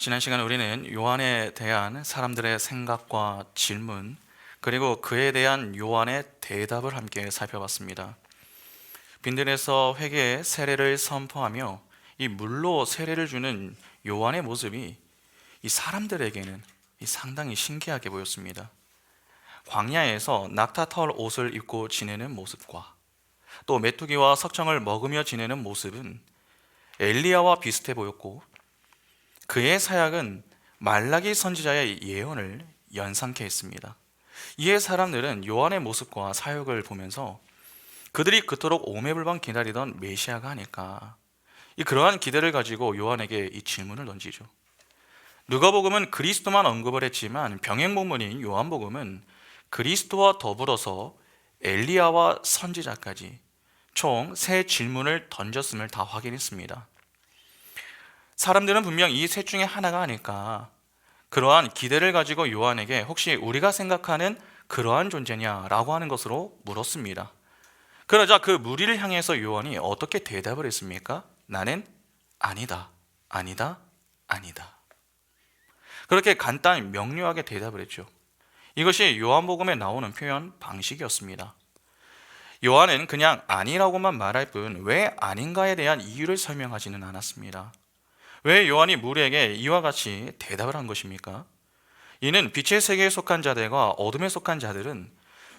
지난 시간 우리는 요한에 대한 사람들의 생각과 질문, 그리고 그에 대한 요한의 대답을 함께 살펴봤습니다. 빈들에서 회개의 세례를 선포하며 이 물로 세례를 주는 요한의 모습이 이 사람들에게는 상당히 신기하게 보였습니다. 광야에서 낙타털 옷을 입고 지내는 모습과 또 메뚜기와 석청을 먹으며 지내는 모습은 엘리야와 비슷해 보였고, 그의 사역은 말라기 선지자의 예언을 연상케 했습니다. 이에 사람들은 요한의 모습과 사역을 보면서 그들이 그토록 오매불망 기다리던 메시아가 아닐까, 그러한 기대를 가지고 요한에게 이 질문을 던지죠. 누가복음은 그리스도만 언급을 했지만 병행본문인 요한복음은 그리스도와 더불어서 엘리야와 선지자까지 총 세 질문을 던졌음을 다 확인했습니다. 사람들은 분명 이 셋 중에 하나가 아닐까, 그러한 기대를 가지고 요한에게 혹시 우리가 생각하는 그러한 존재냐라고 하는 것으로 물었습니다. 그러자 그 무리를 향해서 요한이 어떻게 대답을 했습니까? 나는 아니다, 아니다, 아니다. 그렇게 간단히 명료하게 대답을 했죠. 이것이 요한복음에 나오는 표현 방식이었습니다. 요한은 그냥 아니라고만 말할 뿐 왜 아닌가에 대한 이유를 설명하지는 않았습니다. 왜 요한이 무리에게 이와 같이 대답을 한 것입니까? 이는 빛의 세계에 속한 자들과 어둠에 속한 자들은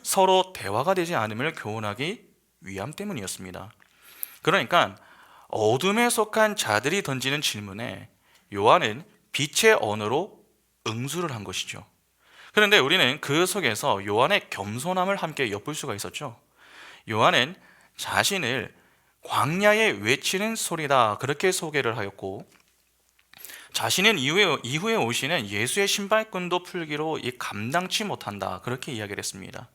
서로 대화가 되지 않음을 교훈하기 위함 때문이었습니다. 그러니까 어둠에 속한 자들이 던지는 질문에 요한은 빛의 언어로 응수를 한 것이죠. 그런데 우리는 그 속에서 요한의 겸손함을 함께 엿볼 수가 있었죠. 요한은 자신을 광야에 외치는 소리다, 그렇게 소개를 하였고, 자신은 이후에 오시는 예수의 신발끈도 풀기로 감당치 못한다, 그렇게 이야기를 했습니다.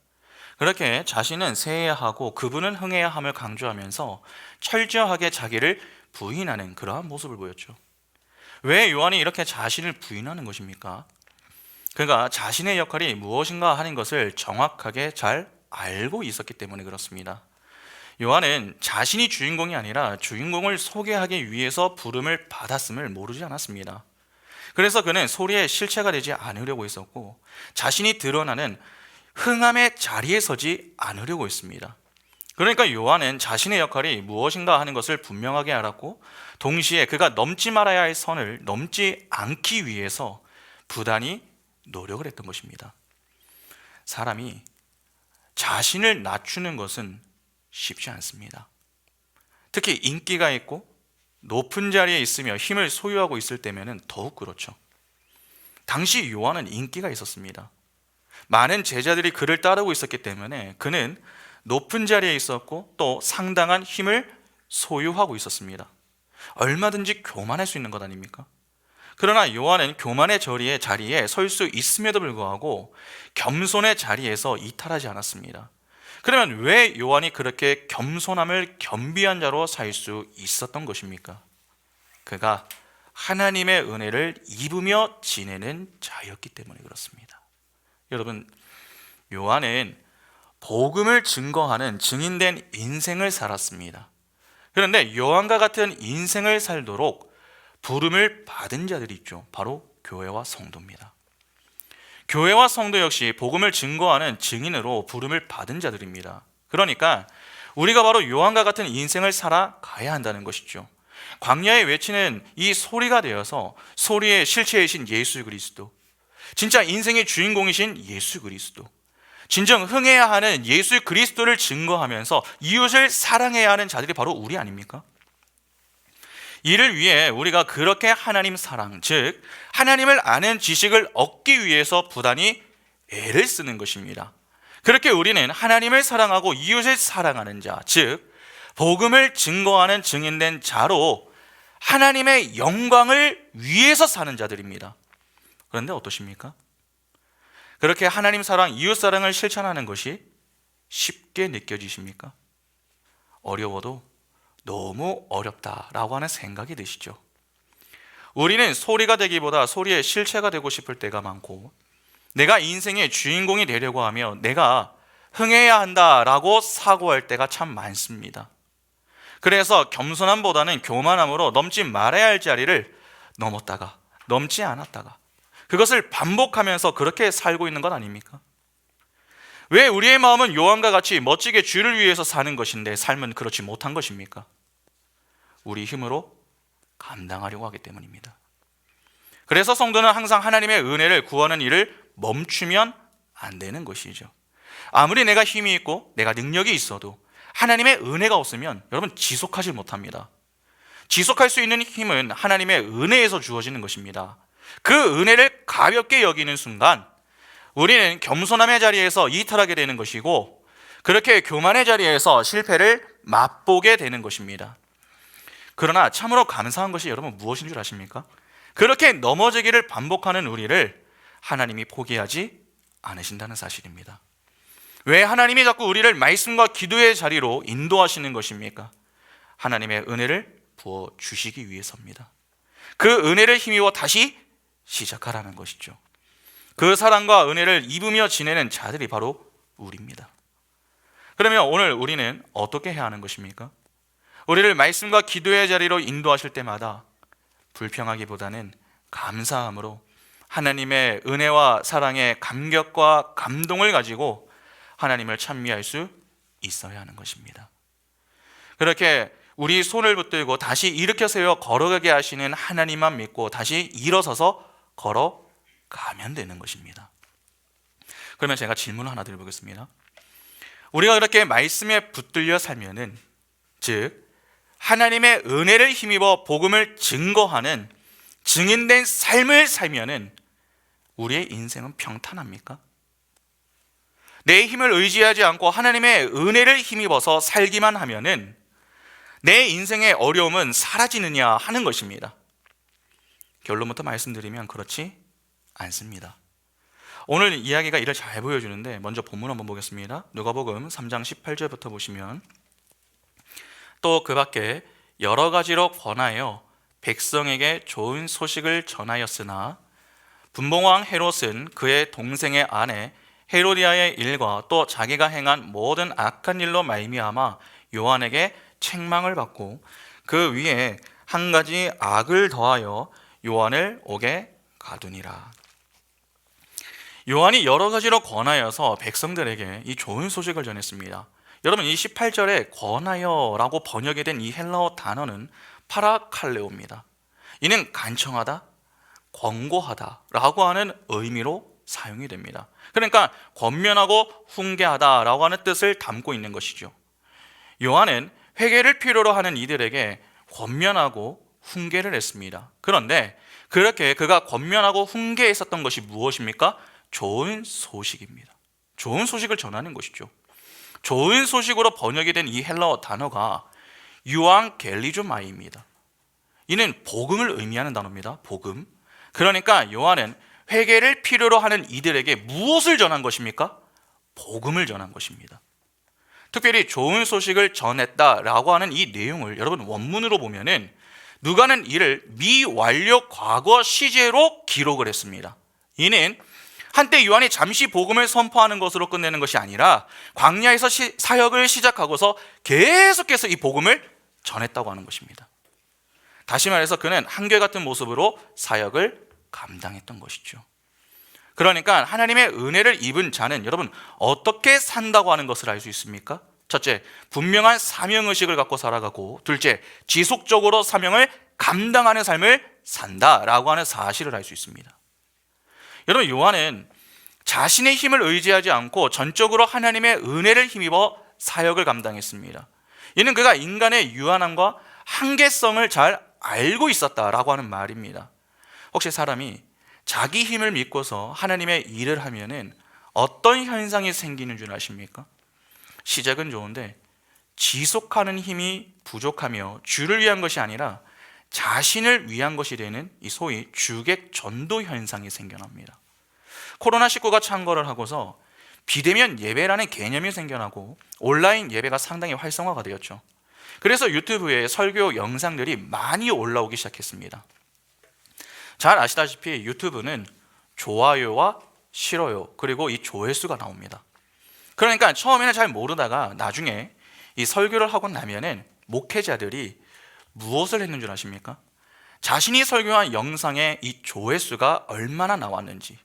그렇게 자신은 세해야 하고 그분은 흥해야 함을 강조하면서 철저하게 자기를 부인하는 그러한 모습을 보였죠. 왜 요한이 이렇게 자신을 부인하는 것입니까? 그가 자신의 역할이 무엇인가 하는 것을 정확하게 잘 알고 있었기 때문에 그렇습니다. 요한은 자신이 주인공이 아니라 주인공을 소개하기 위해서 부름을 받았음을 모르지 않았습니다. 그래서 그는 소리의 실체가 되지 않으려고 했었고, 자신이 드러나는 흥함의 자리에 서지 않으려고 했습니다. 그러니까 요한은 자신의 역할이 무엇인가 하는 것을 분명하게 알았고, 동시에 그가 넘지 말아야 할 선을 넘지 않기 위해서 부단히 노력을 했던 것입니다. 사람이 자신을 낮추는 것은 쉽지 않습니다. 특히 인기가 있고 높은 자리에 있으며 힘을 소유하고 있을 때면은 더욱 그렇죠. 당시 요한은 인기가 있었습니다. 많은 제자들이 그를 따르고 있었기 때문에 그는 높은 자리에 있었고 또 상당한 힘을 소유하고 있었습니다. 얼마든지 교만할 수 있는 것 아닙니까? 그러나 요한은 교만의 자리에 설 수 있음에도 불구하고 겸손의 자리에서 이탈하지 않았습니다. 그러면 왜 요한이 그렇게 겸손함을 겸비한 자로 살 수 있었던 것입니까? 그가 하나님의 은혜를 입으며 지내는 자였기 때문에 그렇습니다. 여러분, 요한은 복음을 증거하는 증인된 인생을 살았습니다. 그런데 요한과 같은 인생을 살도록 부름을 받은 자들이 있죠. 바로 교회와 성도입니다. 교회와 성도 역시 복음을 증거하는 증인으로 부름을 받은 자들입니다. 그러니까 우리가 바로 요한과 같은 인생을 살아가야 한다는 것이죠. 광야에 외치는 이 소리가 되어서 소리의 실체이신 예수 그리스도, 진짜 인생의 주인공이신 예수 그리스도, 진정 흥해야 하는 예수 그리스도를 증거하면서 이웃을 사랑해야 하는 자들이 바로 우리 아닙니까? 이를 위해 우리가 그렇게 하나님 사랑, 즉 하나님을 아는 지식을 얻기 위해서 부단히 애를 쓰는 것입니다. 그렇게 우리는 하나님을 사랑하고 이웃을 사랑하는 자, 즉 복음을 증거하는 증인된 자로 하나님의 영광을 위해서 사는 자들입니다. 그런데 어떠십니까? 그렇게 하나님 사랑, 이웃 사랑을 실천하는 것이 쉽게 느껴지십니까? 어려워도 너무 어렵다라고 하는 생각이 드시죠? 우리는 소리가 되기보다 소리의 실체가 되고 싶을 때가 많고, 내가 인생의 주인공이 되려고 하며 내가 흥해야 한다라고 사고할 때가 참 많습니다. 그래서 겸손함보다는 교만함으로 넘지 말아야 할 자리를 넘었다가 넘지 않았다가 그것을 반복하면서 그렇게 살고 있는 것 아닙니까? 왜 우리의 마음은 요한과 같이 멋지게 주를 위해서 사는 것인데 삶은 그렇지 못한 것입니까? 우리 힘으로 감당하려고 하기 때문입니다. 그래서 성도는 항상 하나님의 은혜를 구하는 일을 멈추면 안 되는 것이죠. 아무리 내가 힘이 있고 내가 능력이 있어도 하나님의 은혜가 없으면 여러분 지속하지 못합니다. 지속할 수 있는 힘은 하나님의 은혜에서 주어지는 것입니다. 그 은혜를 가볍게 여기는 순간 우리는 겸손함의 자리에서 이탈하게 되는 것이고 그렇게 교만의 자리에서 실패를 맛보게 되는 것입니다. 그러나 참으로 감사한 것이 여러분 무엇인 줄 아십니까? 그렇게 넘어지기를 반복하는 우리를 하나님이 포기하지 않으신다는 사실입니다. 왜 하나님이 자꾸 우리를 말씀과 기도의 자리로 인도하시는 것입니까? 하나님의 은혜를 부어주시기 위해서입니다. 그 은혜를 힘입어 다시 시작하라는 것이죠. 그 사랑과 은혜를 입으며 지내는 자들이 바로 우리입니다. 그러면 오늘 우리는 어떻게 해야 하는 것입니까? 우리를 말씀과 기도의 자리로 인도하실 때마다 불평하기보다는 감사함으로 하나님의 은혜와 사랑의 감격과 감동을 가지고 하나님을 찬미할 수 있어야 하는 것입니다. 그렇게 우리 손을 붙들고 다시 일으켜 세워 걸어가게 하시는 하나님만 믿고 다시 일어서서 걸어가면 되는 것입니다. 그러면 제가 질문을 하나 드려보겠습니다. 우리가 그렇게 말씀에 붙들려 살면은, 즉 하나님의 은혜를 힘입어 복음을 증거하는 증인된 삶을 살면은 우리의 인생은 평탄합니까? 내 힘을 의지하지 않고 하나님의 은혜를 힘입어서 살기만 하면은 내 인생의 어려움은 사라지느냐 하는 것입니다. 결론부터 말씀드리면 그렇지 않습니다. 오늘 이야기가 이를 잘 보여주는데 먼저 본문 한번 보겠습니다. 누가복음 3장 18절부터 보시면 또 그 밖에 여러 가지로 권하여 백성에게 좋은 소식을 전하였으나 분봉왕 헤롯은 그의 동생의 아내 헤로디아의 일과 또 자기가 행한 모든 악한 일로 말미암아 요한에게 책망을 받고 그 위에 한 가지 악을 더하여 요한을 옥에 가두니라. 요한이 여러 가지로 권하여서 백성들에게 이 좋은 소식을 전했습니다. 여러분, 이 18절에 권하여라고 번역이 된 이 헬라어 단어는 파라칼레오입니다. 이는 간청하다, 권고하다 라고 하는 의미로 사용이 됩니다. 그러니까 권면하고 훈계하다 라고 하는 뜻을 담고 있는 것이죠. 요한은 회개를 필요로 하는 이들에게 권면하고 훈계를 했습니다. 그런데 그렇게 그가 권면하고 훈계했었던 것이 무엇입니까? 좋은 소식입니다. 좋은 소식을 전하는 것이죠. 좋은 소식으로 번역이 된 이 헬라어 단어가 유앙겔리조마이입니다. 이는 복음을 의미하는 단어입니다. 복음. 그러니까 요한은 회개를 필요로 하는 이들에게 무엇을 전한 것입니까? 복음을 전한 것입니다. 특별히 좋은 소식을 전했다라고 하는 이 내용을 여러분 원문으로 보면은 누가는 이를 미완료 과거 시제로 기록을 했습니다. 이는 한때 요한이 잠시 복음을 선포하는 것으로 끝내는 것이 아니라 광야에서 사역을 시작하고서 계속해서 이 복음을 전했다고 하는 것입니다. 다시 말해서 그는 한결같은 모습으로 사역을 감당했던 것이죠. 그러니까 하나님의 은혜를 입은 자는 여러분 어떻게 산다고 하는 것을 알 수 있습니까? 첫째, 분명한 사명의식을 갖고 살아가고, 둘째, 지속적으로 사명을 감당하는 삶을 산다라고 하는 사실을 알 수 있습니다. 여러분, 요한은 자신의 힘을 의지하지 않고 전적으로 하나님의 은혜를 힘입어 사역을 감당했습니다. 이는 그가 인간의 유한함과 한계성을 잘 알고 있었다라고 하는 말입니다. 혹시 사람이 자기 힘을 믿고서 하나님의 일을 하면은 어떤 현상이 생기는 줄 아십니까? 시작은 좋은데 지속하는 힘이 부족하며 주를 위한 것이 아니라 자신을 위한 것이 되는 이 소위 주객 전도 현상이 생겨납니다. 코로나19가 창궐을 하고서 비대면 예배라는 개념이 생겨나고 온라인 예배가 상당히 활성화가 되었죠. 그래서 유튜브에 설교 영상들이 많이 올라오기 시작했습니다. 잘 아시다시피 유튜브는 좋아요와 싫어요 그리고 이 조회수가 나옵니다. 그러니까 처음에는 잘 모르다가 나중에 이 설교를 하고 나면은 목회자들이 무엇을 했는 줄 아십니까? 자신이 설교한 영상의 이 조회수가 얼마나 나왔는지,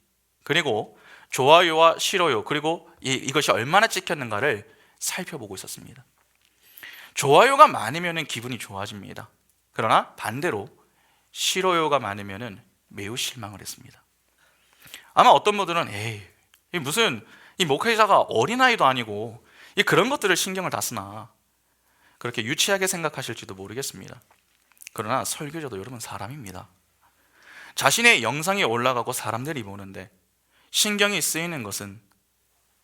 그리고 좋아요와 싫어요, 그리고 이것이 얼마나 찍혔는가를 살펴보고 있었습니다. 좋아요가 많으면 기분이 좋아집니다. 그러나 반대로 싫어요가 많으면 매우 실망을 했습니다. 아마 어떤 분들은 무슨 이 목회자가 어린아이도 아니고 그런 것들을 신경을 다 쓰나, 그렇게 유치하게 생각하실지도 모르겠습니다. 그러나 설교자도 여러분 사람입니다. 자신의 영상이 올라가고 사람들이 보는데 신경이 쓰이는 것은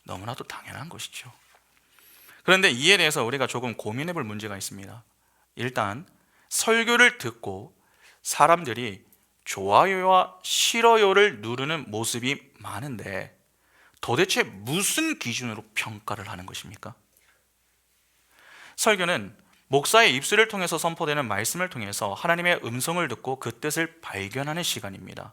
너무나도 당연한 것이죠. 그런데 이에 대해서 우리가 조금 고민해 볼 문제가 있습니다. 일단 설교를 듣고 사람들이 좋아요와 싫어요를 누르는 모습이 많은데 도대체 무슨 기준으로 평가를 하는 것입니까? 설교는 목사의 입술을 통해서 선포되는 말씀을 통해서 하나님의 음성을 듣고 그 뜻을 발견하는 시간입니다.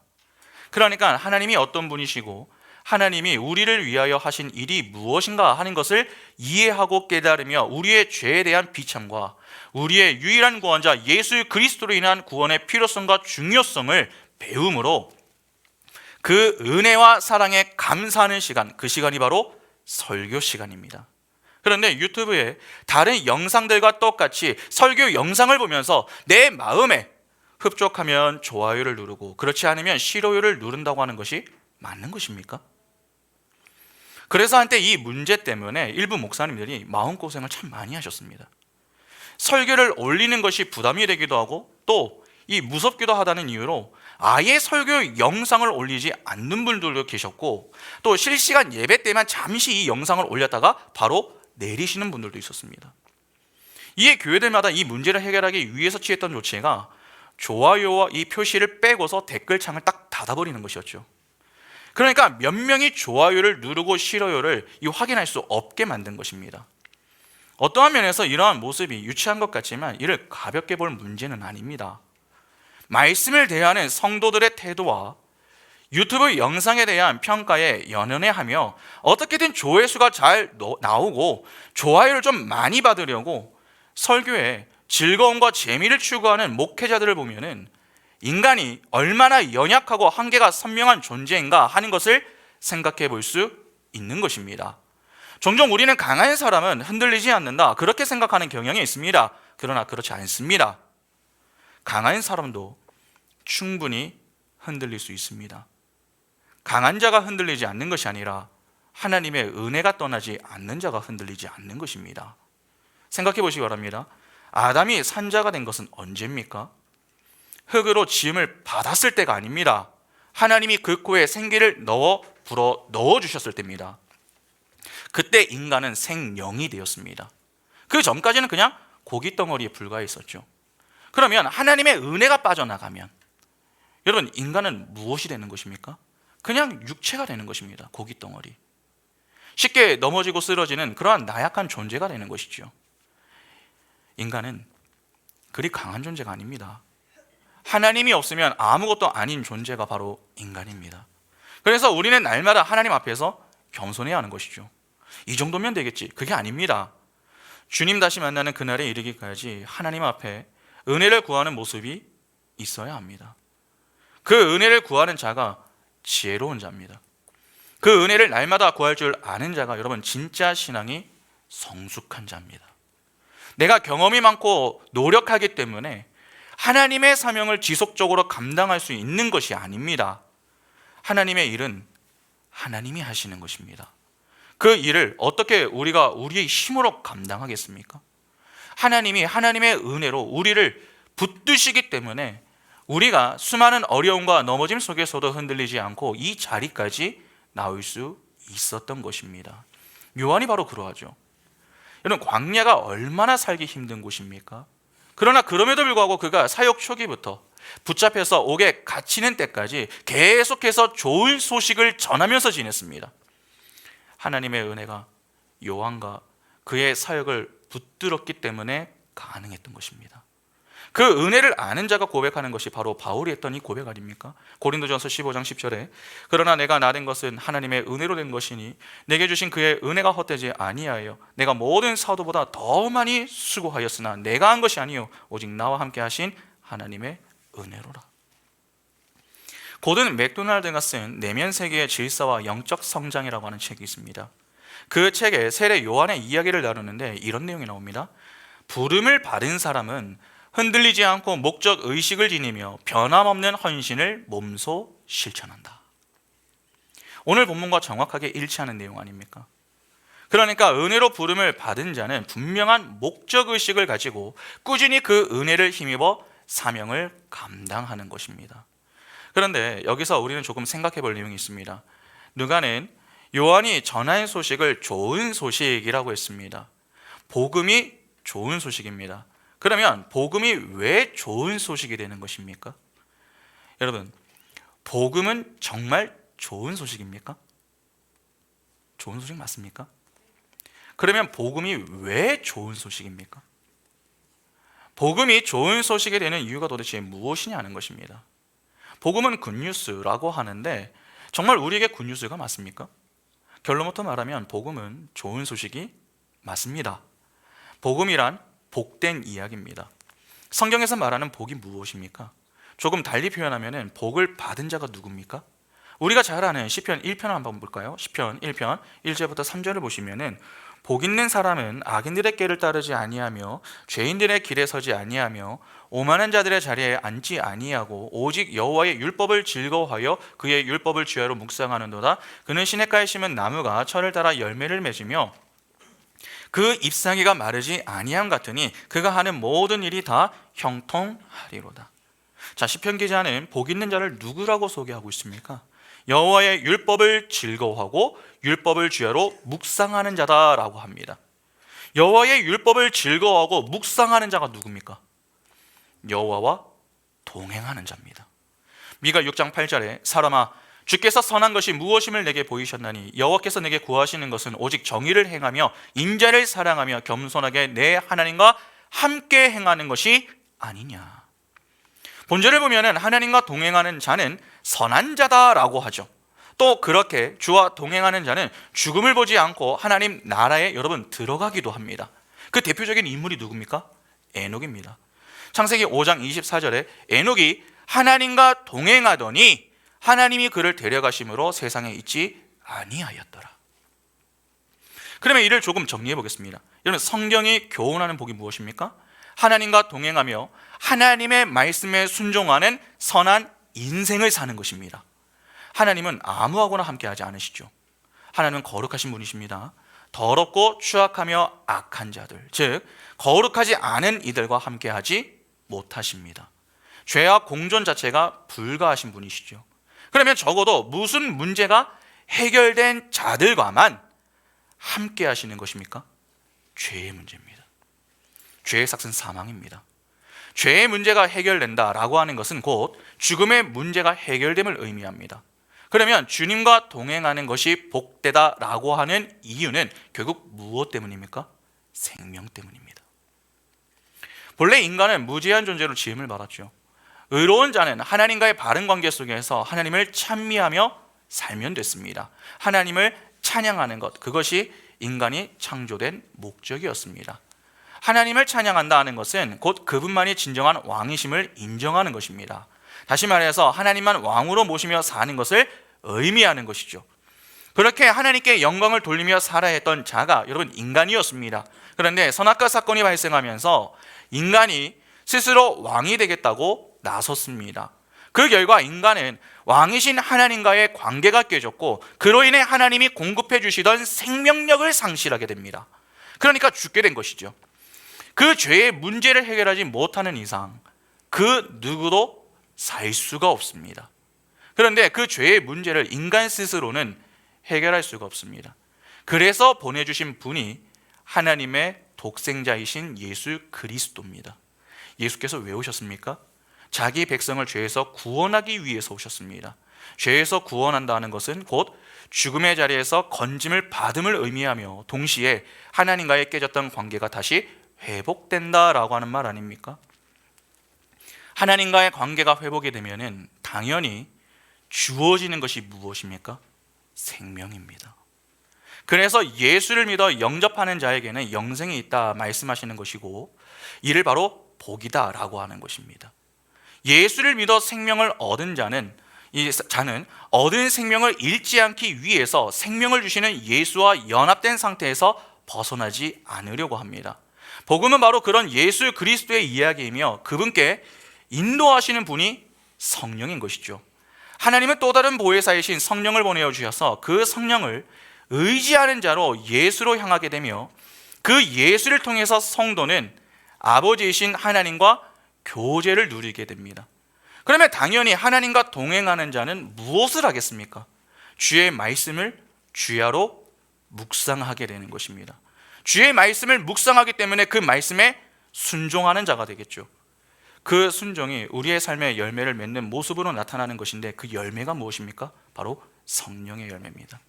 그러니까 하나님이 어떤 분이시고 하나님이 우리를 위하여 하신 일이 무엇인가 하는 것을 이해하고 깨달으며 우리의 죄에 대한 비참과 우리의 유일한 구원자 예수 그리스도로 인한 구원의 필요성과 중요성을 배움으로 그 은혜와 사랑에 감사하는 시간, 그 시간이 바로 설교 시간입니다. 그런데 유튜브에 다른 영상들과 똑같이 설교 영상을 보면서 내 마음에 흡족하면 좋아요를 누르고 그렇지 않으면 싫어요를 누른다고 하는 것이 맞는 것입니까? 그래서 한때 이 문제 때문에 일부 목사님들이 마음고생을 참 많이 하셨습니다. 설교를 올리는 것이 부담이 되기도 하고 또 이 무섭기도 하다는 이유로 아예 설교 영상을 올리지 않는 분들도 계셨고 또 실시간 예배 때만 잠시 이 영상을 올렸다가 바로 내리시는 분들도 있었습니다. 이에 교회들마다 이 문제를 해결하기 위해서 취했던 조치가 좋아요와 이 표시를 빼고서 댓글창을 딱 닫아버리는 것이었죠. 그러니까 몇 명이 좋아요를 누르고 싫어요를 확인할 수 없게 만든 것입니다. 어떠한 면에서 이러한 모습이 유치한 것 같지만 이를 가볍게 볼 문제는 아닙니다. 말씀을 대하는 성도들의 태도와 유튜브 영상에 대한 평가에 연연해하며 어떻게든 조회수가 잘 나오고 좋아요를 좀 많이 받으려고 설교에 즐거움과 재미를 추구하는 목회자들을 보면은 인간이 얼마나 연약하고 한계가 선명한 존재인가 하는 것을 생각해 볼 수 있는 것입니다. 종종 우리는 강한 사람은 흔들리지 않는다 그렇게 생각하는 경향이 있습니다. 그러나 그렇지 않습니다. 강한 사람도 충분히 흔들릴 수 있습니다. 강한 자가 흔들리지 않는 것이 아니라 하나님의 은혜가 떠나지 않는 자가 흔들리지 않는 것입니다. 생각해 보시기 바랍니다. 아담이 산자가 된 것은 언제입니까? 흙으로 지음을 받았을 때가 아닙니다. 하나님이 그 코에 생기를 불어 넣어 주셨을 때입니다. 그때 인간은 생명이 되었습니다. 그 전까지는 그냥 고기 덩어리에 불과했었죠. 그러면 하나님의 은혜가 빠져나가면 여러분 인간은 무엇이 되는 것입니까? 그냥 육체가 되는 것입니다. 고기 덩어리. 쉽게 넘어지고 쓰러지는 그러한 나약한 존재가 되는 것이죠. 인간은 그리 강한 존재가 아닙니다. 하나님이 없으면 아무것도 아닌 존재가 바로 인간입니다. 그래서 우리는 날마다 하나님 앞에서 겸손해야 하는 것이죠. 이 정도면 되겠지. 그게 아닙니다. 주님 다시 만나는 그날에 이르기까지 하나님 앞에 은혜를 구하는 모습이 있어야 합니다. 그 은혜를 구하는 자가 지혜로운 자입니다. 그 은혜를 날마다 구할 줄 아는 자가 여러분 진짜 신앙이 성숙한 자입니다. 내가 경험이 많고 노력하기 때문에 하나님의 사명을 지속적으로 감당할 수 있는 것이 아닙니다. 하나님의 일은 하나님이 하시는 것입니다. 그 일을 어떻게 우리가 우리의 힘으로 감당하겠습니까? 하나님이 하나님의 은혜로 우리를 붙드시기 때문에 우리가 수많은 어려움과 넘어짐 속에서도 흔들리지 않고 이 자리까지 나올 수 있었던 것입니다. 요한이 바로 그러하죠. 여러분 광야가 얼마나 살기 힘든 곳입니까? 그러나 그럼에도 불구하고 그가 사역 초기부터 붙잡혀서 옥에 갇히는 때까지 계속해서 좋은 소식을 전하면서 지냈습니다. 하나님의 은혜가 요한과 그의 사역을 붙들었기 때문에 가능했던 것입니다. 그 은혜를 아는 자가 고백하는 것이 바로 바울이 했던 이 고백 아닙니까? 고린도전서 15장 10절에 그러나 내가 나 된 것은 하나님의 은혜로 된 것이니 내게 주신 그의 은혜가 헛되지 아니하여 내가 모든 사도보다 더 많이 수고하였으나 내가 한 것이 아니요 오직 나와 함께 하신 하나님의 은혜로라. 고든 맥도날드가 쓴 내면 세계의 질서와 영적 성장이라고 하는 책이 있습니다. 그 책에 세례 요한의 이야기를 나누는데 이런 내용이 나옵니다. 부름을 받은 사람은 흔들리지 않고 목적 의식을 지니며 변함없는 헌신을 몸소 실천한다. 오늘 본문과 정확하게 일치하는 내용 아닙니까? 그러니까 은혜로 부름을 받은 자는 분명한 목적 의식을 가지고 꾸준히 그 은혜를 힘입어 사명을 감당하는 것입니다. 그런데 여기서 우리는 조금 생각해 볼 내용이 있습니다. 누가는 요한이 전한 소식을 좋은 소식이라고 했습니다. 복음이 좋은 소식입니다. 그러면 복음이 왜 좋은 소식이 되는 것입니까? 여러분, 복음은 정말 좋은 소식입니까? 좋은 소식 맞습니까? 그러면 복음이 왜 좋은 소식입니까? 복음이 좋은 소식이 되는 이유가 도대체 무엇이냐는 것입니다. 복음은 굿뉴스라고 하는데 정말 우리에게 굿뉴스가 맞습니까? 결론부터 말하면 복음은 좋은 소식이 맞습니다. 복음이란 복된 이야기입니다. 성경에서 말하는 복이 무엇입니까? 조금 달리 표현하면 복을 받은 자가 누굽니까? 우리가 잘 아는 시편 1편 한번 볼까요? 시편 1편 1절부터 3절을 보시면은 복 있는 사람은 악인들의 길을 따르지 아니하며 죄인들의 길에 서지 아니하며 오만한 자들의 자리에 앉지 아니하고 오직 여호와의 율법을 즐거워하여 그의 율법을 주야로 묵상하는도다. 그는 시냇가에 심은 나무가 철을 따라 열매를 맺으며 그 잎사귀가 마르지 아니함 같으니 그가 하는 모든 일이 다 형통하리로다. 자, 시편 기자는 복 있는 자를 누구라고 소개하고 있습니까? 여호와의 율법을 즐거워하고 율법을 주야로 묵상하는 자다라고 합니다. 여호와의 율법을 즐거워하고 묵상하는 자가 누굽니까? 여호와와 동행하는 자입니다. 미가 6장 8절에 사람아 주께서 선한 것이 무엇임을 내게 보이셨나니 여호와께서 내게 구하시는 것은 오직 정의를 행하며 인자를 사랑하며 겸손하게 내 하나님과 함께 행하는 것이 아니냐. 본절을 보면 하나님과 동행하는 자는 선한 자다라고 하죠. 또 그렇게 주와 동행하는 자는 죽음을 보지 않고 하나님 나라에 여러분 들어가기도 합니다. 그 대표적인 인물이 누굽니까? 에녹입니다. 창세기 5장 24절에 에녹이 하나님과 동행하더니 하나님이 그를 데려가심으로 세상에 있지 아니하였더라. 그러면 이를 조금 정리해 보겠습니다. 여러분, 성경이 교훈하는 복이 무엇입니까? 하나님과 동행하며 하나님의 말씀에 순종하는 선한 인생을 사는 것입니다. 하나님은 아무하고나 함께하지 않으시죠. 하나님은 거룩하신 분이십니다. 더럽고 추악하며 악한 자들, 즉 거룩하지 않은 이들과 함께하지 못하십니다. 죄와 공존 자체가 불가하신 분이시죠. 그러면 적어도 무슨 문제가 해결된 자들과만 함께 하시는 것입니까? 죄의 문제입니다. 죄의 삭은 사망입니다. 죄의 문제가 해결된다라고 하는 것은 곧 죽음의 문제가 해결됨을 의미합니다. 그러면 주님과 동행하는 것이 복되다라고 하는 이유는 결국 무엇 때문입니까? 생명 때문입니다. 본래 인간은 무죄한 존재로 지음을 받았죠. 의로운 자는 하나님과의 바른 관계 속에서 하나님을 찬미하며 살면 됐습니다. 하나님을 찬양하는 것, 그것이 인간이 창조된 목적이었습니다. 하나님을 찬양한다 하는 것은 곧 그분만이 진정한 왕이심을 인정하는 것입니다. 다시 말해서 하나님만 왕으로 모시며 사는 것을 의미하는 것이죠. 그렇게 하나님께 영광을 돌리며 살아야 했던 자가 여러분 인간이었습니다. 그런데 선악과 사건이 발생하면서 인간이 스스로 왕이 되겠다고 나섰습니다. 그 결과 인간은 왕이신 하나님과의 관계가 깨졌고 그로 인해 하나님이 공급해 주시던 생명력을 상실하게 됩니다. 그러니까 죽게 된 것이죠. 그 죄의 문제를 해결하지 못하는 이상 그 누구도 살 수가 없습니다. 그런데 그 죄의 문제를 인간 스스로는 해결할 수가 없습니다. 그래서 보내주신 분이 하나님의 독생자이신 예수 그리스도입니다. 예수께서 왜 오셨습니까? 자기 백성을 죄에서 구원하기 위해서 오셨습니다. 죄에서 구원한다는 것은 곧 죽음의 자리에서 건짐을 받음을 의미하며 동시에 하나님과의 깨졌던 관계가 다시 회복된다라고 하는 말 아닙니까? 하나님과의 관계가 회복이 되면은 당연히 주어지는 것이 무엇입니까? 생명입니다. 그래서 예수를 믿어 영접하는 자에게는 영생이 있다 말씀하시는 것이고 이를 바로 복이다라고 하는 것입니다. 예수를 믿어 생명을 얻은 자는 얻은 생명을 잃지 않기 위해서 생명을 주시는 예수와 연합된 상태에서 벗어나지 않으려고 합니다. 복음은 바로 그런 예수 그리스도의 이야기이며 그분께 인도하시는 분이 성령인 것이죠. 하나님은 또 다른 보혜사이신 성령을 보내어 주셔서 그 성령을 의지하는 자로 예수로 향하게 되며 그 예수를 통해서 성도는 아버지이신 하나님과 교제를 누리게 됩니다. 그러면 당연히 하나님과 동행하는 자는 무엇을 하겠습니까? 주의 말씀을 주야로 묵상하게 되는 것입니다. 주의 말씀을 묵상하기 때문에 그 말씀에 순종하는 자가 되겠죠. 그 순종이 우리의 삶의 열매를 맺는 모습으로 나타나는 것인데 그 열매가 무엇입니까? 바로 성령의 열매입니다.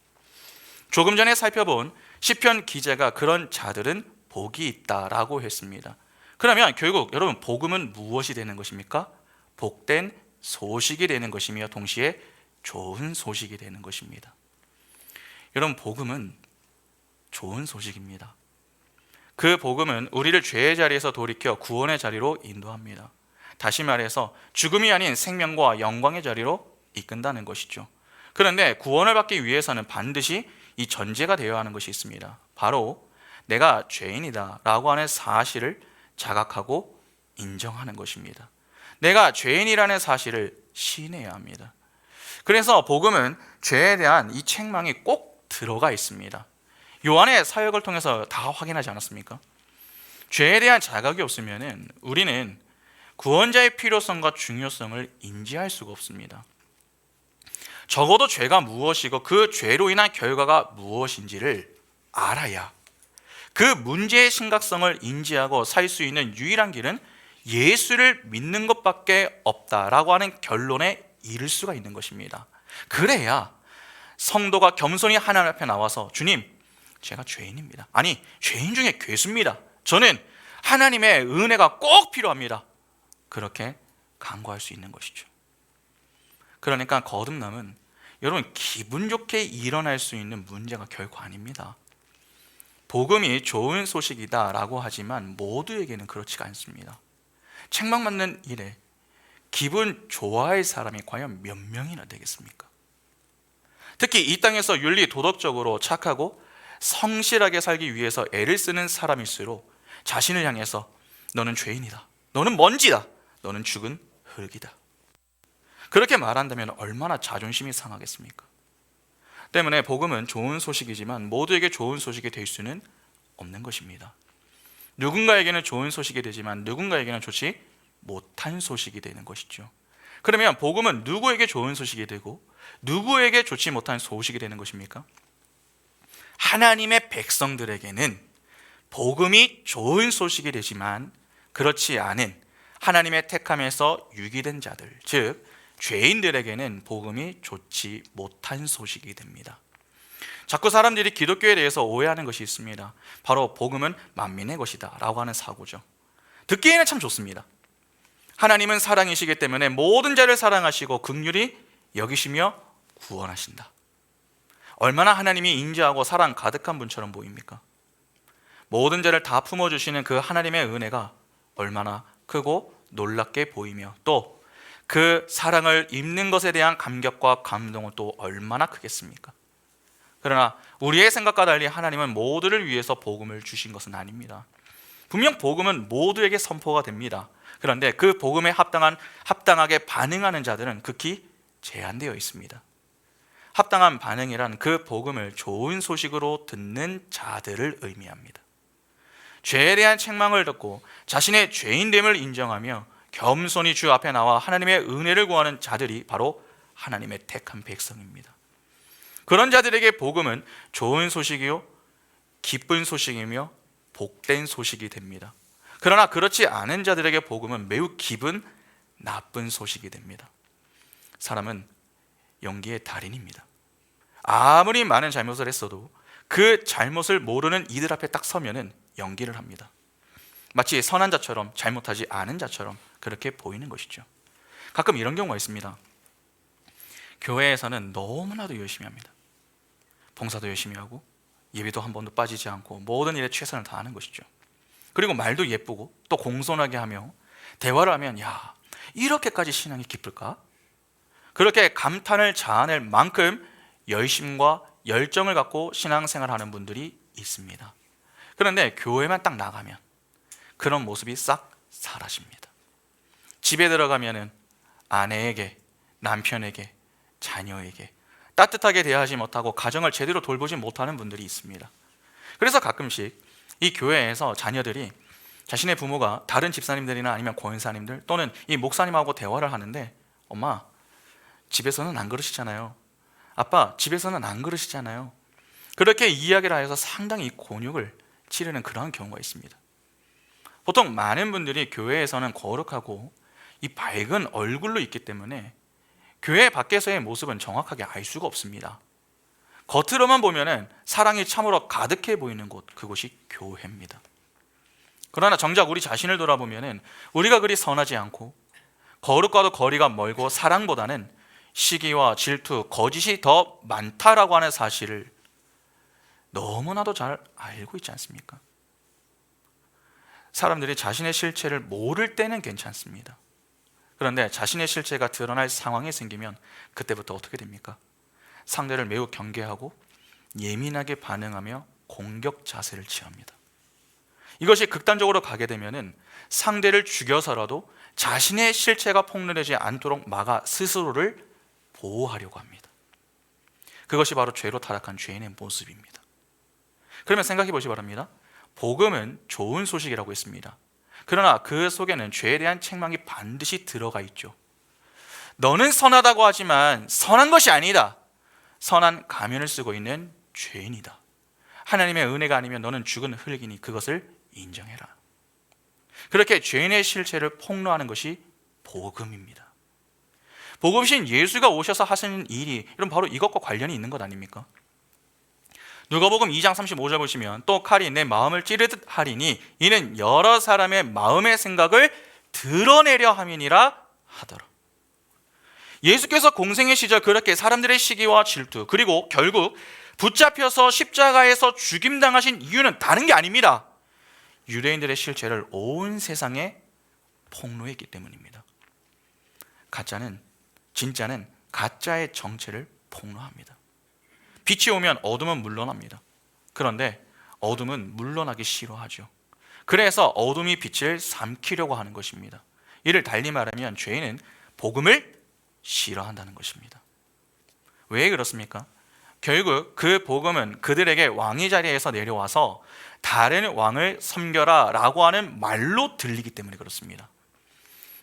조금 전에 살펴본 시편 기자가 그런 자들은 복이 있다라고 했습니다. 그러면 결국 여러분 복음은 무엇이 되는 것입니까? 복된 소식이 되는 것이며 동시에 좋은 소식이 되는 것입니다. 여러분 복음은 좋은 소식입니다. 그 복음은 우리를 죄의 자리에서 돌이켜 구원의 자리로 인도합니다. 다시 말해서 죽음이 아닌 생명과 영광의 자리로 이끈다는 것이죠. 그런데 구원을 받기 위해서는 반드시 이 전제가 되어야 하는 것이 있습니다. 바로 내가 죄인이다 라고 하는 사실을 자각하고 인정하는 것입니다. 내가 죄인이라는 사실을 시인해야 합니다. 그래서 복음은 죄에 대한 이 책망이 꼭 들어가 있습니다. 요한의 사역을 통해서 다 확인하지 않았습니까? 죄에 대한 자각이 없으면 우리는 구원자의 필요성과 중요성을 인지할 수가 없습니다. 적어도 죄가 무엇이고 그 죄로 인한 결과가 무엇인지를 알아야 그 문제의 심각성을 인지하고 살 수 있는 유일한 길은 예수를 믿는 것밖에 없다라고 하는 결론에 이를 수가 있는 것입니다. 그래야 성도가 겸손히 하나님 앞에 나와서 주님, 제가 죄인입니다. 아니, 죄인 중에 괴수입니다. 저는 하나님의 은혜가 꼭 필요합니다. 그렇게 간구할 수 있는 것이죠. 그러니까 거듭남은 여러분 기분 좋게 일어날 수 있는 문제가 결코 아닙니다. 복음이 좋은 소식이다 라고 하지만 모두에게는 그렇지가 않습니다. 책망받는 일에 기분 좋아할 사람이 과연 몇 명이나 되겠습니까? 특히 이 땅에서 윤리 도덕적으로 착하고 성실하게 살기 위해서 애를 쓰는 사람일수록 자신을 향해서 너는 죄인이다, 너는 먼지다, 너는 죽은 흙이다, 그렇게 말한다면 얼마나 자존심이 상하겠습니까? 때문에 복음은 좋은 소식이지만 모두에게 좋은 소식이 될 수는 없는 것입니다. 누군가에게는 좋은 소식이 되지만 누군가에게는 좋지 못한 소식이 되는 것이죠. 그러면 복음은 누구에게 좋은 소식이 되고 누구에게 좋지 못한 소식이 되는 것입니까? 하나님의 백성들에게는 복음이 좋은 소식이 되지만 그렇지 않은 하나님의 택함에서 유기된 자들, 즉 죄인들에게는 복음이 좋지 못한 소식이 됩니다. 자꾸 사람들이 기독교에 대해서 오해하는 것이 있습니다. 바로 복음은 만민의 것이다 라고 하는 사고죠. 듣기에는 참 좋습니다. 하나님은 사랑이시기 때문에 모든 자를 사랑하시고 긍휼히 여기시며 구원하신다. 얼마나 하나님이 인자하고 사랑 가득한 분처럼 보입니까? 모든 자를 다 품어주시는 그 하나님의 은혜가 얼마나 크고 놀랍게 보이며 또 그 사랑을 입는 것에 대한 감격과 감동은 또 얼마나 크겠습니까? 그러나 우리의 생각과 달리 하나님은 모두를 위해서 복음을 주신 것은 아닙니다. 분명 복음은 모두에게 선포가 됩니다. 그런데 그 복음에 합당하게 반응하는 자들은 극히 제한되어 있습니다. 합당한 반응이란 그 복음을 좋은 소식으로 듣는 자들을 의미합니다. 죄에 대한 책망을 듣고 자신의 죄인됨을 인정하며 겸손히 주 앞에 나와 하나님의 은혜를 구하는 자들이 바로 하나님의 택한 백성입니다. 그런 자들에게 복음은 좋은 소식이요 기쁜 소식이며 복된 소식이 됩니다. 그러나 그렇지 않은 자들에게 복음은 매우 기분 나쁜 소식이 됩니다. 사람은 연기의 달인입니다. 아무리 많은 잘못을 했어도 그 잘못을 모르는 이들 앞에 딱 서면은 연기를 합니다. 마치 선한 자처럼 잘못하지 않은 자처럼 그렇게 보이는 것이죠. 가끔 이런 경우가 있습니다. 교회에서는 너무나도 열심히 합니다. 봉사도 열심히 하고 예배도 한 번도 빠지지 않고 모든 일에 최선을 다하는 것이죠. 그리고 말도 예쁘고 또 공손하게 하며 대화를 하면 야, 이렇게까지 신앙이 깊을까? 그렇게 감탄을 자아낼 만큼 열심과 열정을 갖고 신앙생활하는 분들이 있습니다. 그런데 교회만 딱 나가면 그런 모습이 싹 사라집니다. 집에 들어가면은 아내에게, 남편에게, 자녀에게 따뜻하게 대하지 못하고 가정을 제대로 돌보지 못하는 분들이 있습니다. 그래서 가끔씩 이 교회에서 자녀들이 자신의 부모가 다른 집사님들이나 아니면 권사님들 또는 이 목사님하고 대화를 하는데, 엄마, 집에서는 안 그러시잖아요. 아빠, 집에서는 안 그러시잖아요. 그렇게 이야기를 하여서 상당히 곤욕을 치르는 그런 경우가 있습니다. 보통 많은 분들이 교회에서는 거룩하고 이 밝은 얼굴로 있기 때문에 교회 밖에서의 모습은 정확하게 알 수가 없습니다. 겉으로만 보면은 사랑이 참으로 가득해 보이는 곳, 그곳이 교회입니다. 그러나 정작 우리 자신을 돌아보면은 우리가 그리 선하지 않고 거룩과도 거리가 멀고 사랑보다는 시기와 질투, 거짓이 더 많다라고 하는 사실을 너무나도 잘 알고 있지 않습니까? 사람들이 자신의 실체를 모를 때는 괜찮습니다. 그런데 자신의 실체가 드러날 상황이 생기면 그때부터 어떻게 됩니까? 상대를 매우 경계하고 예민하게 반응하며 공격 자세를 취합니다. 이것이 극단적으로 가게 되면은 상대를 죽여서라도 자신의 실체가 폭로되지 않도록 막아 스스로를 보호하려고 합니다. 그것이 바로 죄로 타락한 죄인의 모습입니다. 그러면 생각해 보시기 바랍니다. 복음은 좋은 소식이라고 했습니다. 그러나 그 속에는 죄에 대한 책망이 반드시 들어가 있죠. 너는 선하다고 하지만 선한 것이 아니다. 선한 가면을 쓰고 있는 죄인이다. 하나님의 은혜가 아니면 너는 죽은 흙이니 그것을 인정해라. 그렇게 죄인의 실체를 폭로하는 것이 복음입니다. 복음신 예수가 오셔서 하시는 일이 바로 이것과 관련이 있는 것 아닙니까? 누가복음 2장 35절 보시면 또 칼이 내 마음을 찌르듯 하리니 이는 여러 사람의 마음의 생각을 드러내려 함이니라 하더라. 예수께서 공생의 시절 그렇게 사람들의 시기와 질투 그리고 결국 붙잡혀서 십자가에서 죽임당하신 이유는 다른 게 아닙니다. 유대인들의 실체를 온 세상에 폭로했기 때문입니다. 가짜는 진짜는 가짜의 정체를 폭로합니다. 빛이 오면 어둠은 물러납니다. 그런데 어둠은 물러나기 싫어하죠. 그래서 어둠이 빛을 삼키려고 하는 것입니다. 이를 달리 말하면 죄인은 복음을 싫어한다는 것입니다. 왜 그렇습니까? 결국 그 복음은 그들에게 왕의 자리에서 내려와서 다른 왕을 섬겨라 라고 하는 말로 들리기 때문에 그렇습니다.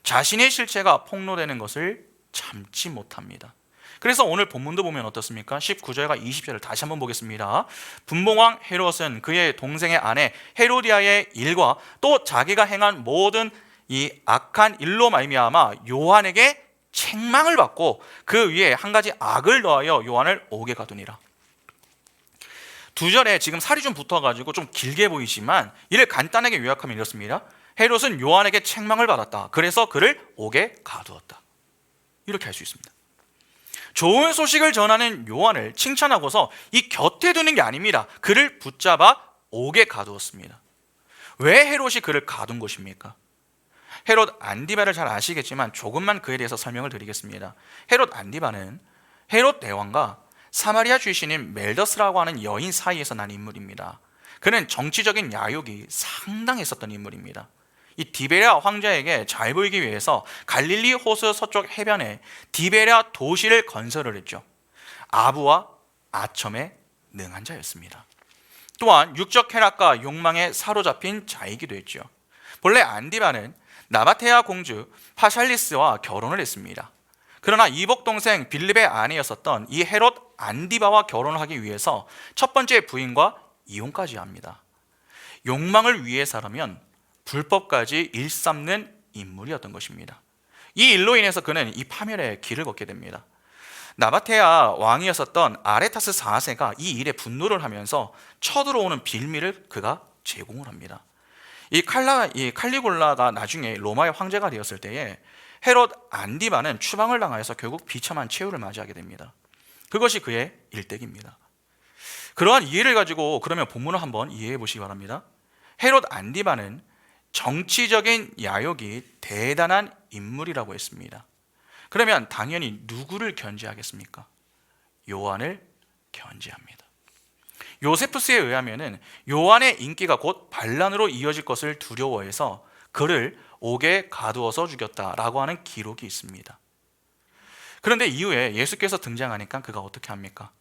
자신의 실체가 폭로되는 것을 참지 못합니다. 그래서 오늘 본문도 보면 어떻습니까? 19절과 20절을 다시 한번 보겠습니다. 분봉왕 헤롯은 그의 동생의 아내 헤로디아의 일과 또 자기가 행한 모든 이 악한 일로 말미암아 요한에게 책망을 받고 그 위에 한 가지 악을 더하여 요한을 옥에 가두니라. 두 절에 지금 살이 좀 붙어가지고 좀 길게 보이지만 이를 간단하게 요약하면 이렇습니다. 헤롯은 요한에게 책망을 받았다. 그래서 그를 옥에 가두었다. 이렇게 할 수 있습니다. 좋은 소식을 전하는 요한을 칭찬하고서 이 곁에 두는 게 아닙니다. 그를 붙잡아 옥에 가두었습니다. 왜 헤롯이 그를 가둔 것입니까? 헤롯 안디바를 잘 아시겠지만 조금만 그에 대해서 설명을 드리겠습니다. 헤롯 안디바는 헤롯 대왕과 사마리아 출신인 멜더스라고 하는 여인 사이에서 난 인물입니다. 그는 정치적인 야욕이 상당했었던 인물입니다. 이 디베랴 황제에게 잘 보이기 위해서 갈릴리 호수 서쪽 해변에 디베랴 도시를 건설을 했죠. 아부와 아첨에 능한 자였습니다. 또한 육적 쾌락과 욕망에 사로잡힌 자이기도 했죠. 본래 안디바는 나바테아 공주 파샬리스와 결혼을 했습니다. 그러나 이복 동생 빌립의 아내였었던 이 헤롯 안디바와 결혼을 하기 위해서 첫 번째 부인과 이혼까지 합니다. 욕망을 위해서라면 불법까지 일삼는 인물이었던 것입니다. 이 일로 인해서 그는 이 파멸의 길을 걷게 됩니다. 나바테아 왕이었었던 아레타스 4세가 이 일에 분노를 하면서 쳐들어오는 빌미를 그가 제공을 합니다. 이 칼리굴라가 나중에 로마의 황제가 되었을 때에 헤롯 안디바는 추방을 당하여서 결국 비참한 최후를 맞이하게 됩니다. 그것이 그의 일대기입니다. 그러한 이해를 가지고 그러면 본문을 한번 이해해 보시기 바랍니다. 헤롯 안디바는 정치적인 야욕이 대단한 인물이라고 했습니다. 그러면 당연히 누구를 견제하겠습니까? 요한을 견제합니다. 요세푸스에 의하면은 요한의 인기가 곧 반란으로 이어질 것을 두려워해서 그를 옥에 가두어서 죽였다라고 하는 기록이 있습니다. 그런데 이후에 예수께서 등장하니까 그가 어떻게 합니까?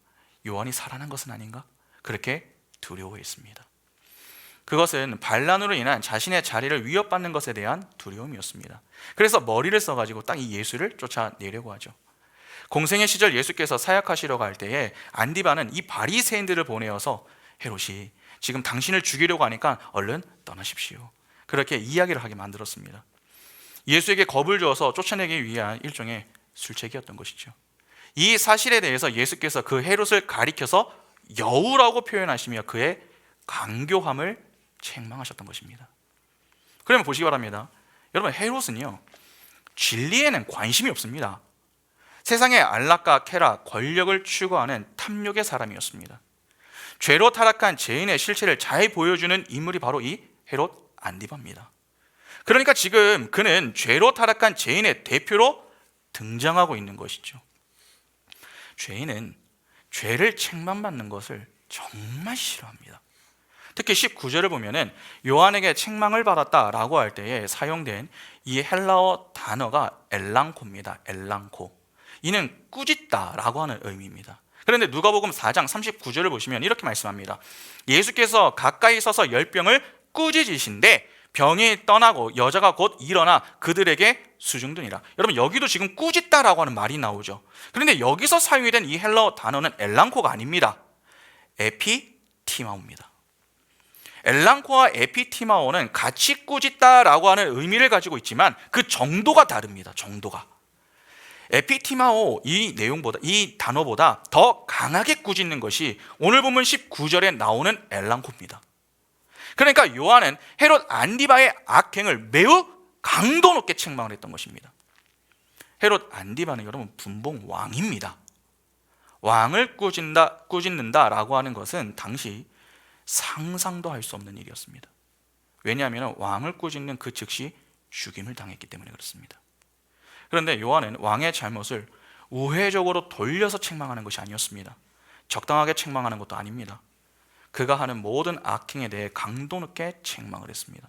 요한이 살아난 것은 아닌가? 그렇게 두려워했습니다. 그것은 반란으로 인한 자신의 자리를 위협받는 것에 대한 두려움이었습니다. 그래서 머리를 써가지고 딱 이 예수를 쫓아내려고 하죠. 공생의 시절 예수께서 사역하시려고 할 때에 안디바는 이 바리새인들을 보내어서 헤롯이 지금 당신을 죽이려고 하니까 얼른 떠나십시오, 그렇게 이야기를 하게 만들었습니다. 예수에게 겁을 주어서 쫓아내기 위한 일종의 술책이었던 것이죠. 이 사실에 대해서 예수께서 그 헤롯을 가리켜서 여우라고 표현하시며 그의 강교함을 책망하셨던 것입니다. 그러면 보시기 바랍니다. 여러분, 헤롯은요 진리에는 관심이 없습니다. 세상의 안락과 쾌락, 권력을 추구하는 탐욕의 사람이었습니다. 죄로 타락한 죄인의 실체를 잘 보여주는 인물이 바로 이 헤롯 안디바입니다. 그러니까 지금 그는 죄로 타락한 죄인의 대표로 등장하고 있는 것이죠. 죄인은 죄를 책망받는 것을 정말 싫어합니다. 특히 19절을 보면은 요한에게 책망을 받았다라고 할 때에 사용된 이 헬라어 단어가 엘랑코입니다. 엘랑코. 이는 꾸짖다라고 하는 의미입니다. 그런데 누가복음 4장 39절을 보시면 이렇게 말씀합니다. 예수께서 가까이 서서 열병을 꾸짖으신데 병이 떠나고 여자가 곧 일어나 그들에게 수중드니라. 여러분, 여기도 지금 꾸짖다라고 하는 말이 나오죠. 그런데 여기서 사용이 된 이 헬라어 단어는 엘랑코가 아닙니다. 에피티마오입니다. 엘랑코와 에피티마오는 같이 꾸짖다라고 하는 의미를 가지고 있지만 그 정도가 다릅니다. 정도가. 에피티마오 이 단어보다 더 강하게 꾸짖는 것이 오늘 본문 19절에 나오는 엘랑코입니다. 그러니까 요한은 헤롯 안디바의 악행을 매우 강도 높게 책망을 했던 것입니다. 헤롯 안디바는 여러분 분봉 왕입니다. 왕을 꾸짖는다라고 하는 것은 당시 상상도 할 수 없는 일이었습니다. 왜냐하면 왕을 꾸짖는 그 즉시 죽임을 당했기 때문에 그렇습니다. 그런데 요한은 왕의 잘못을 우회적으로 돌려서 책망하는 것이 아니었습니다. 적당하게 책망하는 것도 아닙니다. 그가 하는 모든 악행에 대해 강도 높게 책망을 했습니다.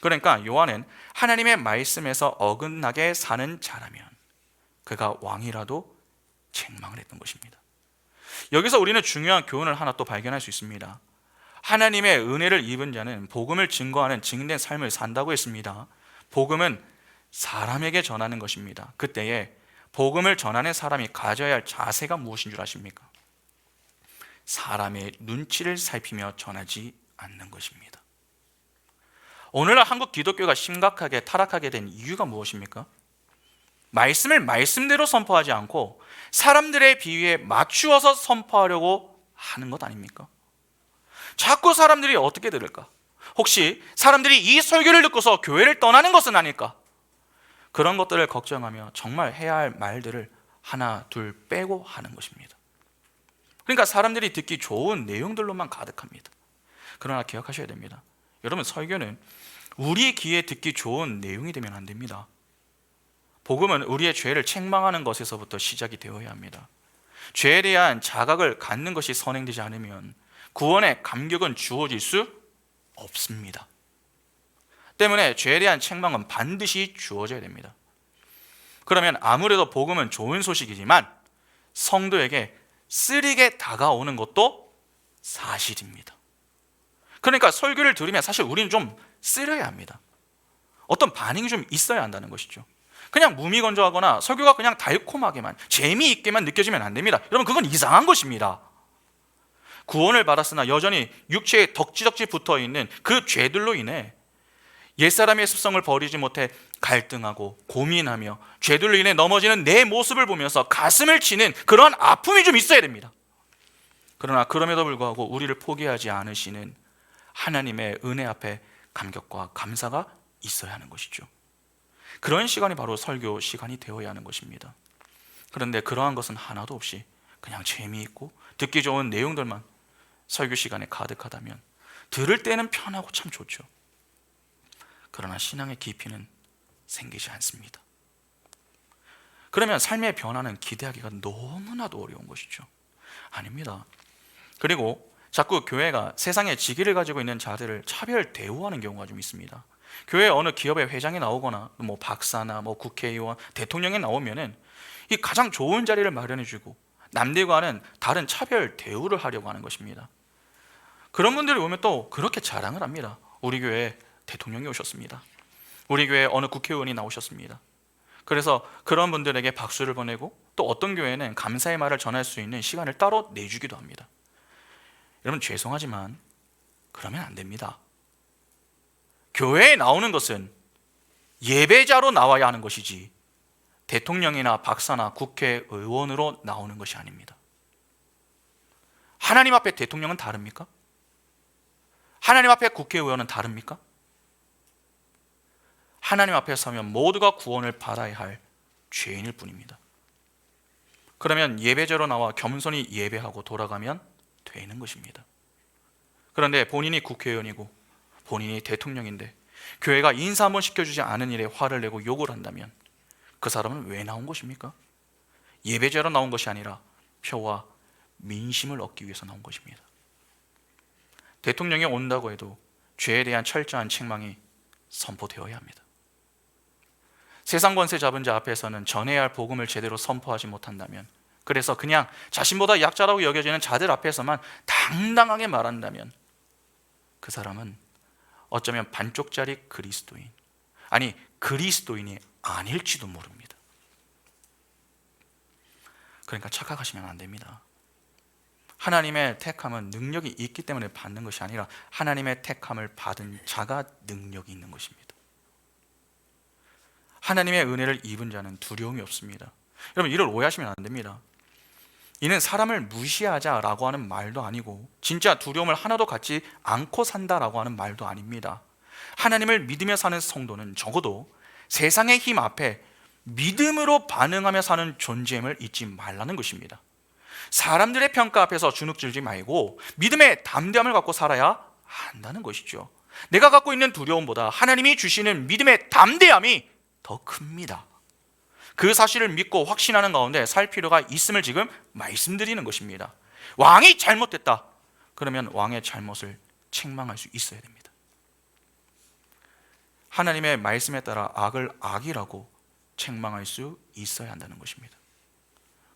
그러니까 요한은 하나님의 말씀에서 어긋나게 사는 자라면 그가 왕이라도 책망을 했던 것입니다. 여기서 우리는 중요한 교훈을 하나 또 발견할 수 있습니다. 하나님의 은혜를 입은 자는 복음을 증거하는 증인된 삶을 산다고 했습니다. 복음은 사람에게 전하는 것입니다. 그때에 복음을 전하는 사람이 가져야 할 자세가 무엇인 줄 아십니까? 사람의 눈치를 살피며 전하지 않는 것입니다. 오늘날 한국 기독교가 심각하게 타락하게 된 이유가 무엇입니까? 말씀을 말씀대로 선포하지 않고 사람들의 비위에 맞추어서 선포하려고 하는 것 아닙니까? 자꾸 사람들이 어떻게 들을까? 혹시 사람들이 이 설교를 듣고서 교회를 떠나는 것은 아닐까? 그런 것들을 걱정하며 정말 해야 할 말들을 하나 둘 빼고 하는 것입니다. 그러니까 사람들이 듣기 좋은 내용들로만 가득합니다. 그러나 기억하셔야 됩니다. 여러분, 설교는 우리 귀에 듣기 좋은 내용이 되면 안 됩니다. 복음은 우리의 죄를 책망하는 것에서부터 시작이 되어야 합니다. 죄에 대한 자각을 갖는 것이 선행되지 않으면 구원의 감격은 주어질 수 없습니다. 때문에 죄에 대한 책망은 반드시 주어져야 됩니다. 그러면 아무래도 복음은 좋은 소식이지만 성도에게 쓰리게 다가오는 것도 사실입니다. 그러니까 설교를 들으면 사실 우리는 좀 쓰려야 합니다. 어떤 반응이 좀 있어야 한다는 것이죠. 그냥 무미건조하거나 설교가 그냥 달콤하게만 재미있게만 느껴지면 안 됩니다. 여러분, 그건 이상한 것입니다. 구원을 받았으나 여전히 육체에 덕지덕지 붙어있는 그 죄들로 인해 옛사람의 습성을 버리지 못해 갈등하고 고민하며 죄들로 인해 넘어지는 내 모습을 보면서 가슴을 치는 그런 아픔이 좀 있어야 됩니다. 그러나 그럼에도 불구하고 우리를 포기하지 않으시는 하나님의 은혜 앞에 감격과 감사가 있어야 하는 것이죠. 그런 시간이 바로 설교 시간이 되어야 하는 것입니다. 그런데 그러한 것은 하나도 없이 그냥 재미있고 듣기 좋은 내용들만 설교 시간에 가득하다면 들을 때는 편하고 참 좋죠. 그러나 신앙의 깊이는 생기지 않습니다. 그러면 삶의 변화는 기대하기가 너무나도 어려운 것이죠. 아닙니다. 그리고 자꾸 교회가 세상의 직위를 가지고 있는 자들을 차별 대우하는 경우가 좀 있습니다. 교회 어느 기업의 회장이 나오거나 뭐 박사나 뭐 국회의원, 대통령이 나오면은 이 가장 좋은 자리를 마련해주고 남들과는 다른 차별 대우를 하려고 하는 것입니다. 그런 분들이 오면 또 그렇게 자랑을 합니다. 우리 교회 대통령이 오셨습니다. 우리 교회 어느 국회의원이 나오셨습니다. 그래서 그런 분들에게 박수를 보내고 또 어떤 교회는 감사의 말을 전할 수 있는 시간을 따로 내주기도 합니다. 여러분, 죄송하지만 그러면 안 됩니다. 교회에 나오는 것은 예배자로 나와야 하는 것이지 대통령이나 박사나 국회의원으로 나오는 것이 아닙니다. 하나님 앞에 대통령은 다릅니까? 하나님 앞에 국회의원은 다릅니까? 하나님 앞에 서면 모두가 구원을 받아야 할 죄인일 뿐입니다. 그러면 예배자로 나와 겸손히 예배하고 돌아가면 되는 것입니다. 그런데 본인이 국회의원이고 본인이 대통령인데 교회가 인사 한번 시켜주지 않은 일에 화를 내고 욕을 한다면 그 사람은 왜 나온 것입니까? 예배자로 나온 것이 아니라 표와 민심을 얻기 위해서 나온 것입니다. 대통령이 온다고 해도 죄에 대한 철저한 책망이 선포되어야 합니다. 세상 권세 잡은 자 앞에서는 전해야 할 복음을 제대로 선포하지 못한다면, 그래서 그냥 자신보다 약자라고 여겨지는 자들 앞에서만 당당하게 말한다면 그 사람은 어쩌면 반쪽짜리 그리스도인, 아니 그리스도인이 아닐지도 모릅니다. 그러니까 착각하시면 안 됩니다. 하나님의 택함은 능력이 있기 때문에 받는 것이 아니라 하나님의 택함을 받은 자가 능력이 있는 것입니다. 하나님의 은혜를 입은 자는 두려움이 없습니다. 여러분, 이를 오해하시면 안 됩니다. 이는 사람을 무시하자라고 하는 말도 아니고 진짜 두려움을 하나도 갖지 않고 산다라고 하는 말도 아닙니다. 하나님을 믿으며 사는 성도는 적어도 세상의 힘 앞에 믿음으로 반응하며 사는 존재임을 잊지 말라는 것입니다. 사람들의 평가 앞에서 주눅들지 말고 믿음의 담대함을 갖고 살아야 한다는 것이죠. 내가 갖고 있는 두려움보다 하나님이 주시는 믿음의 담대함이 더 큽니다. 그 사실을 믿고 확신하는 가운데 살 필요가 있음을 지금 말씀드리는 것입니다. 왕이 잘못됐다. 그러면 왕의 잘못을 책망할 수 있어야 됩니다. 하나님의 말씀에 따라 악을 악이라고 책망할 수 있어야 한다는 것입니다.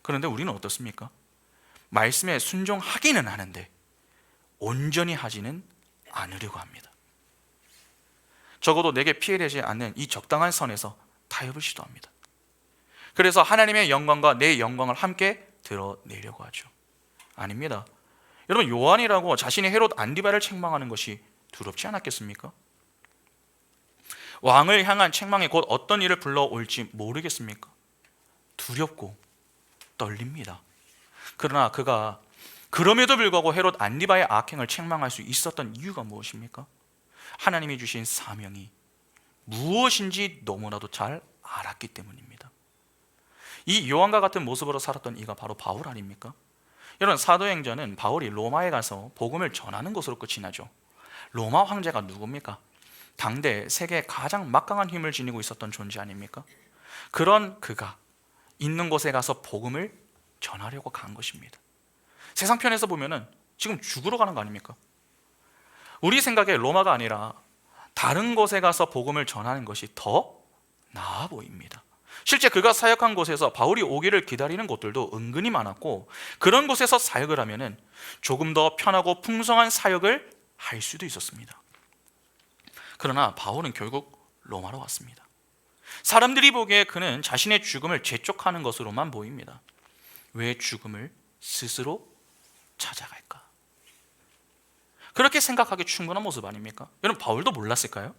그런데 우리는 어떻습니까? 말씀에 순종하기는 하는데 온전히 하지는 않으려고 합니다. 적어도 내게 피해되지 않는 이 적당한 선에서 타협을 시도합니다. 그래서 하나님의 영광과 내 영광을 함께 드러내려고 하죠. 아닙니다. 여러분, 요한이라고 자신이 헤롯 안디바를 책망하는 것이 두렵지 않았겠습니까? 왕을 향한 책망이 곧 어떤 일을 불러올지 모르겠습니까? 두렵고 떨립니다. 그러나 그가 그럼에도 불구하고 헤롯 안디바의 악행을 책망할 수 있었던 이유가 무엇입니까? 하나님이 주신 사명이 무엇인지 너무나도 잘 알았기 때문입니다. 이 요한과 같은 모습으로 살았던 이가 바로 바울 아닙니까? 여러분, 사도행전은 바울이 로마에 가서 복음을 전하는 것으로 끝이 나죠. 로마 황제가 누굽니까? 당대 세계 가장 막강한 힘을 지니고 있었던 존재 아닙니까? 그런 그가 있는 곳에 가서 복음을 전하려고 간 것입니다. 세상 편에서 보면은 지금 죽으러 가는 거 아닙니까? 우리 생각에 로마가 아니라 다른 곳에 가서 복음을 전하는 것이 더 나아 보입니다. 실제 그가 사역한 곳에서 바울이 오기를 기다리는 곳들도 은근히 많았고, 그런 곳에서 사역을 하면은 조금 더 편하고 풍성한 사역을 할 수도 있었습니다. 그러나 바울은 결국 로마로 왔습니다. 사람들이 보기에 그는 자신의 죽음을 재촉하는 것으로만 보입니다. 왜 죽음을 스스로 찾아갈까? 그렇게 생각하기 충분한 모습 아닙니까? 여러분, 바울도 몰랐을까요?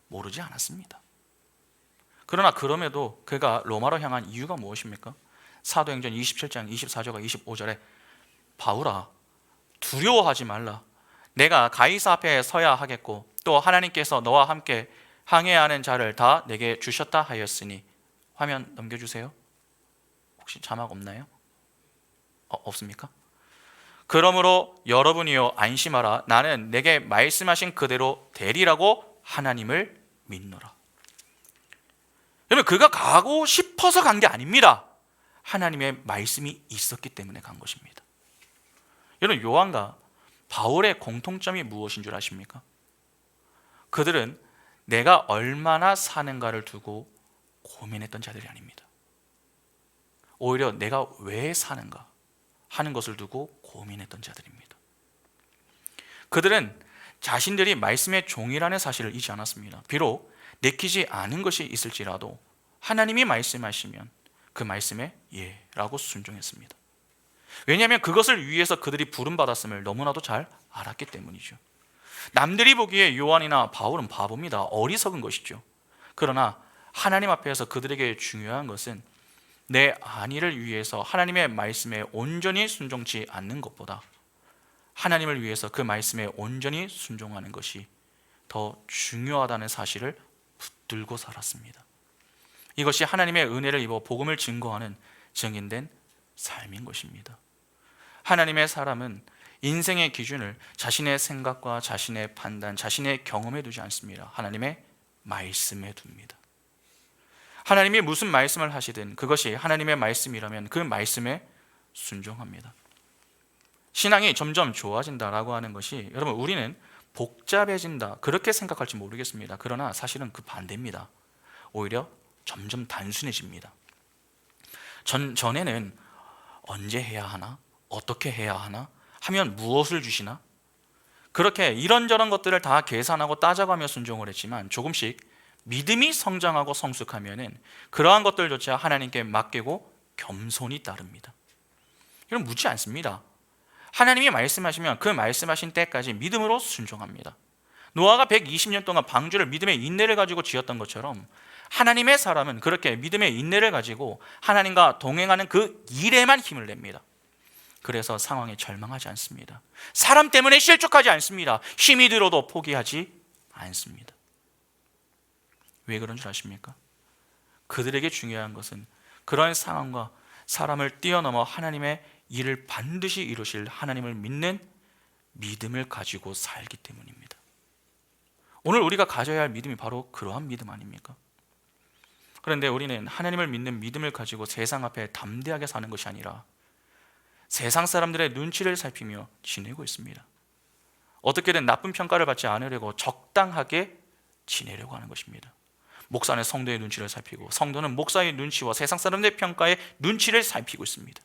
모르지 않았습니다. 그러나 그럼에도 그가 로마로 향한 이유가 무엇입니까? 사도행전 27장 24절과 25절에 바울아, 두려워하지 말라. 내가 가이사 앞에 서야 하겠고 또 하나님께서 너와 함께 항해하는 자를 다 내게 주셨다 하였으니. 화면 넘겨주세요. 혹시 자막 없나요? 없습니까? 그러므로 여러분이요 안심하라. 나는 내게 말씀하신 그대로 되리라고 하나님을 믿노라. 여러분, 그가 가고 싶어서 간 게 아닙니다. 하나님의 말씀이 있었기 때문에 간 것입니다. 여러분, 요한과 바울의 공통점이 무엇인 줄 아십니까? 그들은 내가 얼마나 사는가를 두고 고민했던 자들이 아닙니다. 오히려 내가 왜 사는가 하는 것을 두고 고민했던 자들입니다. 그들은 자신들이 말씀의 종이라는 사실을 잊지 않았습니다. 비록 내키지 않은 것이 있을지라도 하나님이 말씀하시면 그 말씀에 예라고 순종했습니다. 왜냐하면 그것을 위해서 그들이 부름받았음을 너무나도 잘 알았기 때문이죠. 남들이 보기에 요한이나 바울은 바보입니다. 어리석은 것이죠. 그러나 하나님 앞에서 그들에게 중요한 것은 내 안위를 위해서 하나님의 말씀에 온전히 순종치 않는 것보다 하나님을 위해서 그 말씀에 온전히 순종하는 것이 더 중요하다는 사실을 붙들고 살았습니다. 이것이 하나님의 은혜를 입어 복음을 증거하는 증인된 삶인 것입니다. 하나님의 사람은 인생의 기준을 자신의 생각과 자신의 판단, 자신의 경험에 두지 않습니다. 하나님의 말씀에 둡니다. 하나님이 무슨 말씀을 하시든 그것이 하나님의 말씀이라면 그 말씀에 순종합니다. 신앙이 점점 좋아진다라고 하는 것이, 여러분, 우리는 복잡해진다 그렇게 생각할지 모르겠습니다. 그러나 사실은 그 반대입니다. 오히려 점점 단순해집니다. 전에는 언제 해야 하나? 어떻게 해야 하나? 하면 무엇을 주시나? 그렇게 이런저런 것들을 다 계산하고 따져가며 순종을 했지만 조금씩 믿음이 성장하고 성숙하면은 그러한 것들조차 하나님께 맡기고 겸손히 따릅니다. 이건 묻지 않습니다. 하나님이 말씀하시면 그 말씀하신 때까지 믿음으로 순종합니다. 노아가 120년 동안 방주를 믿음의 인내를 가지고 지었던 것처럼 하나님의 사람은 그렇게 믿음의 인내를 가지고 하나님과 동행하는 그 일에만 힘을 냅니다. 그래서 상황에 절망하지 않습니다. 사람 때문에 실족하지 않습니다. 힘이 들어도 포기하지 않습니다. 왜 그런 줄 아십니까? 그들에게 중요한 것은 그런 상황과 사람을 뛰어넘어 하나님의 일을 반드시 이루실 하나님을 믿는 믿음을 가지고 살기 때문입니다. 오늘 우리가 가져야 할 믿음이 바로 그러한 믿음 아닙니까? 그런데 우리는 하나님을 믿는 믿음을 가지고 세상 앞에 담대하게 사는 것이 아니라 세상 사람들의 눈치를 살피며 지내고 있습니다. 어떻게든 나쁜 평가를 받지 않으려고 적당하게 지내려고 하는 것입니다. 목사는 성도의 눈치를 살피고 성도는 목사의 눈치와 세상 사람들의 평가의 눈치를 살피고 있습니다.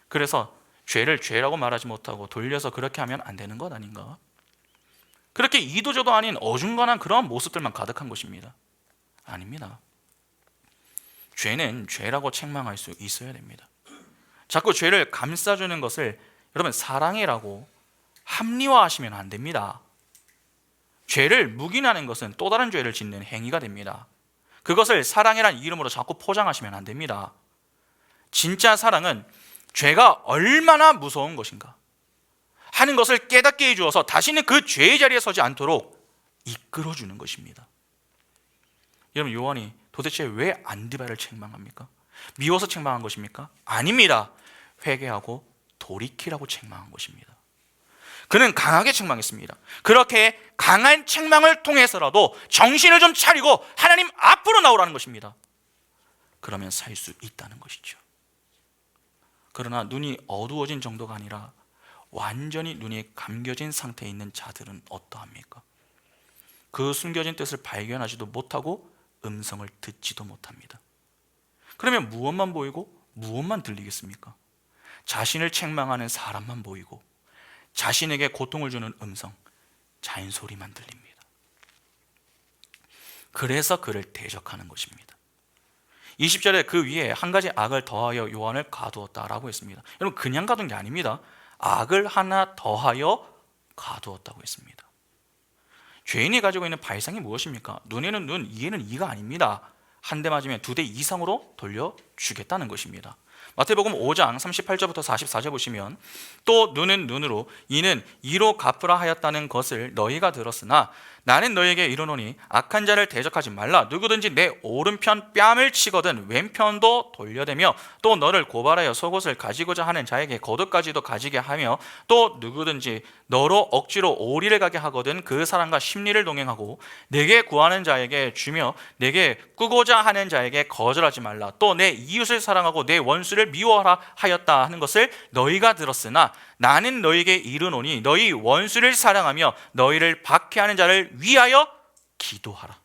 그래서 죄를 죄라고 말하지 못하고 돌려서 그렇게 하면 안 되는 것 아닌가? 그렇게 이도저도 아닌 어중간한 그러한 모습들만 가득한 것입니다. 아닙니다. 죄는 죄라고 책망할 수 있어야 됩니다. 자꾸 죄를 감싸주는 것을 여러분 사랑이라고 합리화하시면 안 됩니다. 죄를 묵인하는 것은 또 다른 죄를 짓는 행위가 됩니다. 그것을 사랑이란 이름으로 자꾸 포장하시면 안 됩니다. 진짜 사랑은 죄가 얼마나 무서운 것인가 하는 것을 깨닫게 해주어서 다시는 그 죄의 자리에 서지 않도록 이끌어주는 것입니다. 여러분, 요한이 도대체 왜 안디바를 책망합니까? 미워서 책망한 것입니까? 아닙니다. 회개하고 돌이키라고 책망한 것입니다. 그는 강하게 책망했습니다. 그렇게 강한 책망을 통해서라도 정신을 좀 차리고 하나님 앞으로 나오라는 것입니다. 그러면 살 수 있다는 것이죠. 그러나 눈이 어두워진 정도가 아니라 완전히 눈이 감겨진 상태에 있는 자들은 어떠합니까? 그 숨겨진 뜻을 발견하지도 못하고 음성을 듣지도 못합니다. 그러면 무엇만 보이고 무엇만 들리겠습니까? 자신을 책망하는 사람만 보이고 자신에게 고통을 주는 음성, 잔소리만 들립니다. 그래서 그를 대적하는 것입니다. 20절에 그 위에 한 가지 악을 더하여 요한을 가두었다라고 했습니다. 여러분, 그냥 가둔 게 아닙니다. 악을 하나 더하여 가두었다고 했습니다. 죄인이 가지고 있는 발상이 무엇입니까? 눈에는 눈, 이에는 이가 아닙니다. 한 대 맞으면 2대 이상으로 돌려주겠다는 것입니다. 마태복음 5장 38절부터 44절 보시면 또 눈은 눈으로 이는 이로 갚으라 하였다는 것을 너희가 들었으나 나는 너에게 이르노니 악한 자를 대적하지 말라. 누구든지 내 오른편 뺨을 치거든 왼편도 돌려대며 또 너를 고발하여 속옷을 가지고자 하는 자에게 겉옷까지도 가지게 하며 또 누구든지 너로 억지로 오리를 가게 하거든 그 사람과 심리를 동행하고 내게 구하는 자에게 주며 내게 꾸고자 하는 자에게 거절하지 말라. 또 내 이웃을 사랑하고 내 원수를 미워하라 하였다 하는 것을 너희가 들었으나 나는 너희에게 이르노니 너희 원수를 사랑하며 너희를 박해하는 자를 위하여 기도하라.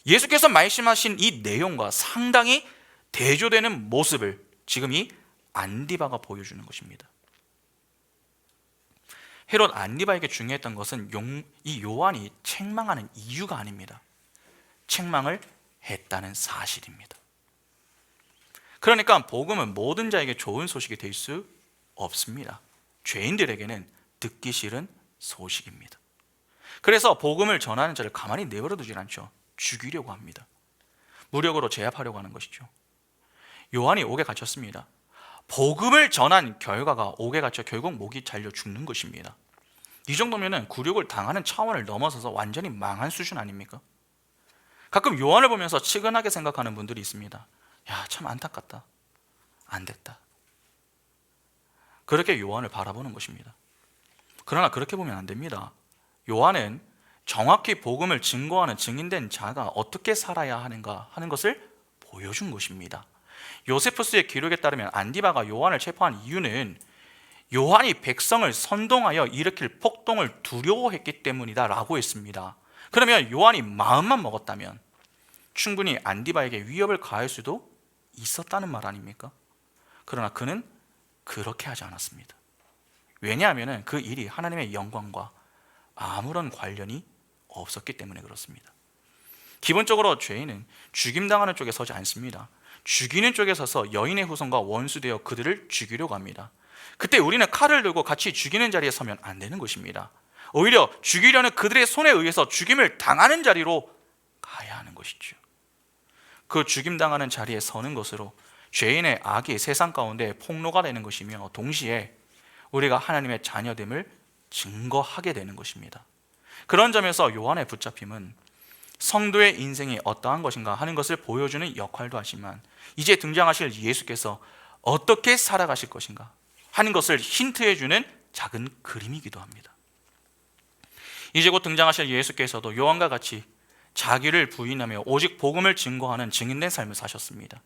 예수께서 말씀하신 이 내용과 상당히 대조되는 모습을 지금 이 안디바가 보여주는 것입니다. 헤롯 안디바에게 중요했던 것은 이 요한이 책망하는 이유가 아닙니다. 책망을 했다는 사실입니다. 그러니까 복음은 모든 자에게 좋은 소식이 될 수 없습니다. 죄인들에게는 듣기 싫은 소식입니다. 그래서 복음을 전하는 자를 가만히 내버려 두질 않죠. 죽이려고 합니다. 무력으로 제압하려고 하는 것이죠. 요한이 옥에 갇혔습니다. 복음을 전한 결과가 옥에 갇혀 결국 목이 잘려 죽는 것입니다. 이 정도면 굴욕을 당하는 차원을 넘어서서 완전히 망한 수준 아닙니까? 가끔 요한을 보면서 측은하게 생각하는 분들이 있습니다. 야, 참 안타깝다. 안 됐다. 그렇게 요한을 바라보는 것입니다. 그러나 그렇게 보면 안 됩니다. 요한은 정확히 복음을 증거하는 증인된 자가 어떻게 살아야 하는가 하는 것을 보여준 것입니다. 요세푸스의 기록에 따르면 안디바가 요한을 체포한 이유는 요한이 백성을 선동하여 일으킬 폭동을 두려워했기 때문이다 라고 했습니다. 그러면 요한이 마음만 먹었다면 충분히 안디바에게 위협을 가할 수도 있었다는 말 아닙니까? 그러나 그는 그렇게 하지 않았습니다. 왜냐하면 그 일이 하나님의 영광과 아무런 관련이 없었기 때문에 그렇습니다. 기본적으로 죄인은 죽임당하는 쪽에 서지 않습니다. 죽이는 쪽에 서서 여인의 후손과 원수되어 그들을 죽이려고 합니다. 그때 우리는 칼을 들고 같이 죽이는 자리에 서면 안 되는 것입니다. 오히려 죽이려는 그들의 손에 의해서 죽임을 당하는 자리로 가야 하는 것이죠. 그 죽임당하는 자리에 서는 것으로 죄인의 악이 세상 가운데 폭로가 되는 것이며 동시에 우리가 하나님의 자녀됨을 증거하게 되는 것입니다. 그런 점에서 요한의 붙잡힘은 성도의 인생이 어떠한 것인가 하는 것을 보여주는 역할도 하지만 이제 등장하실 예수께서 어떻게 살아가실 것인가 하는 것을 힌트해주는 작은 그림이기도 합니다. 이제 곧 등장하실 예수께서도 요한과 같이 자기를 부인하며 오직 복음을 증거하는 증인된 삶을 사셨습니다.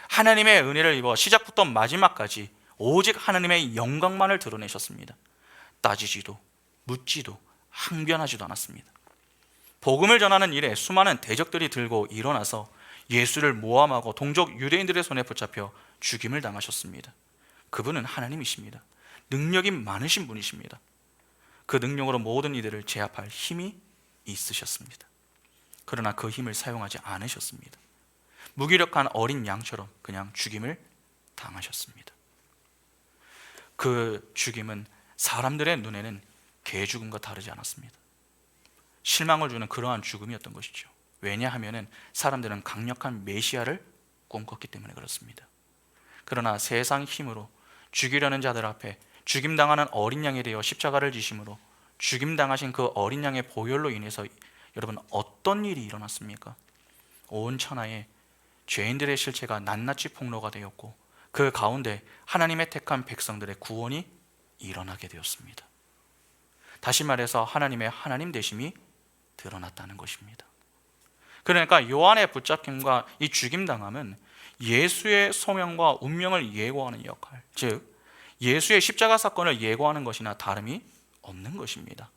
하나님의 은혜를 입어 시작부터 마지막까지 오직 하나님의 영광만을 드러내셨습니다. 따지지도 묻지도 항변하지도 않았습니다. 복음을 전하는 일에 수많은 대적들이 들고 일어나서 예수를 모함하고 동족 유대인들의 손에 붙잡혀 죽임을 당하셨습니다. 그분은 하나님이십니다. 능력이 많으신 분이십니다. 그 능력으로 모든 이들을 제압할 힘이 있으셨습니다. 그러나 그 힘을 사용하지 않으셨습니다. 무기력한 어린 양처럼 그냥 죽임을 당하셨습니다. 그 죽임은 사람들의 눈에는 개 죽음과 다르지 않았습니다. 실망을 주는 그러한 죽음이었던 것이죠. 왜냐하면 사람들은 강력한 메시아를 꿈꿨기 때문에 그렇습니다. 그러나 세상 힘으로 죽이려는 자들 앞에 죽임당하는 어린 양에 대해 십자가를 지심으로 죽임당하신 그 어린 양의 보혈로 인해서 여러분 어떤 일이 일어났습니까? 온 천하에 죄인들의 실체가 낱낱이 폭로가 되었고 그 가운데 하나님의 택한 백성들의 구원이 일어나게 되었습니다. 다시 말해서 하나님의 하나님 되심이 드러났다는 것입니다. 그러니까 요한의 붙잡힘과 이 죽임당함은 예수의 소명과 운명을 예고하는 역할, 즉 예수의 십자가 사건을 예고하는 것이나 다름이 없는 것입니다.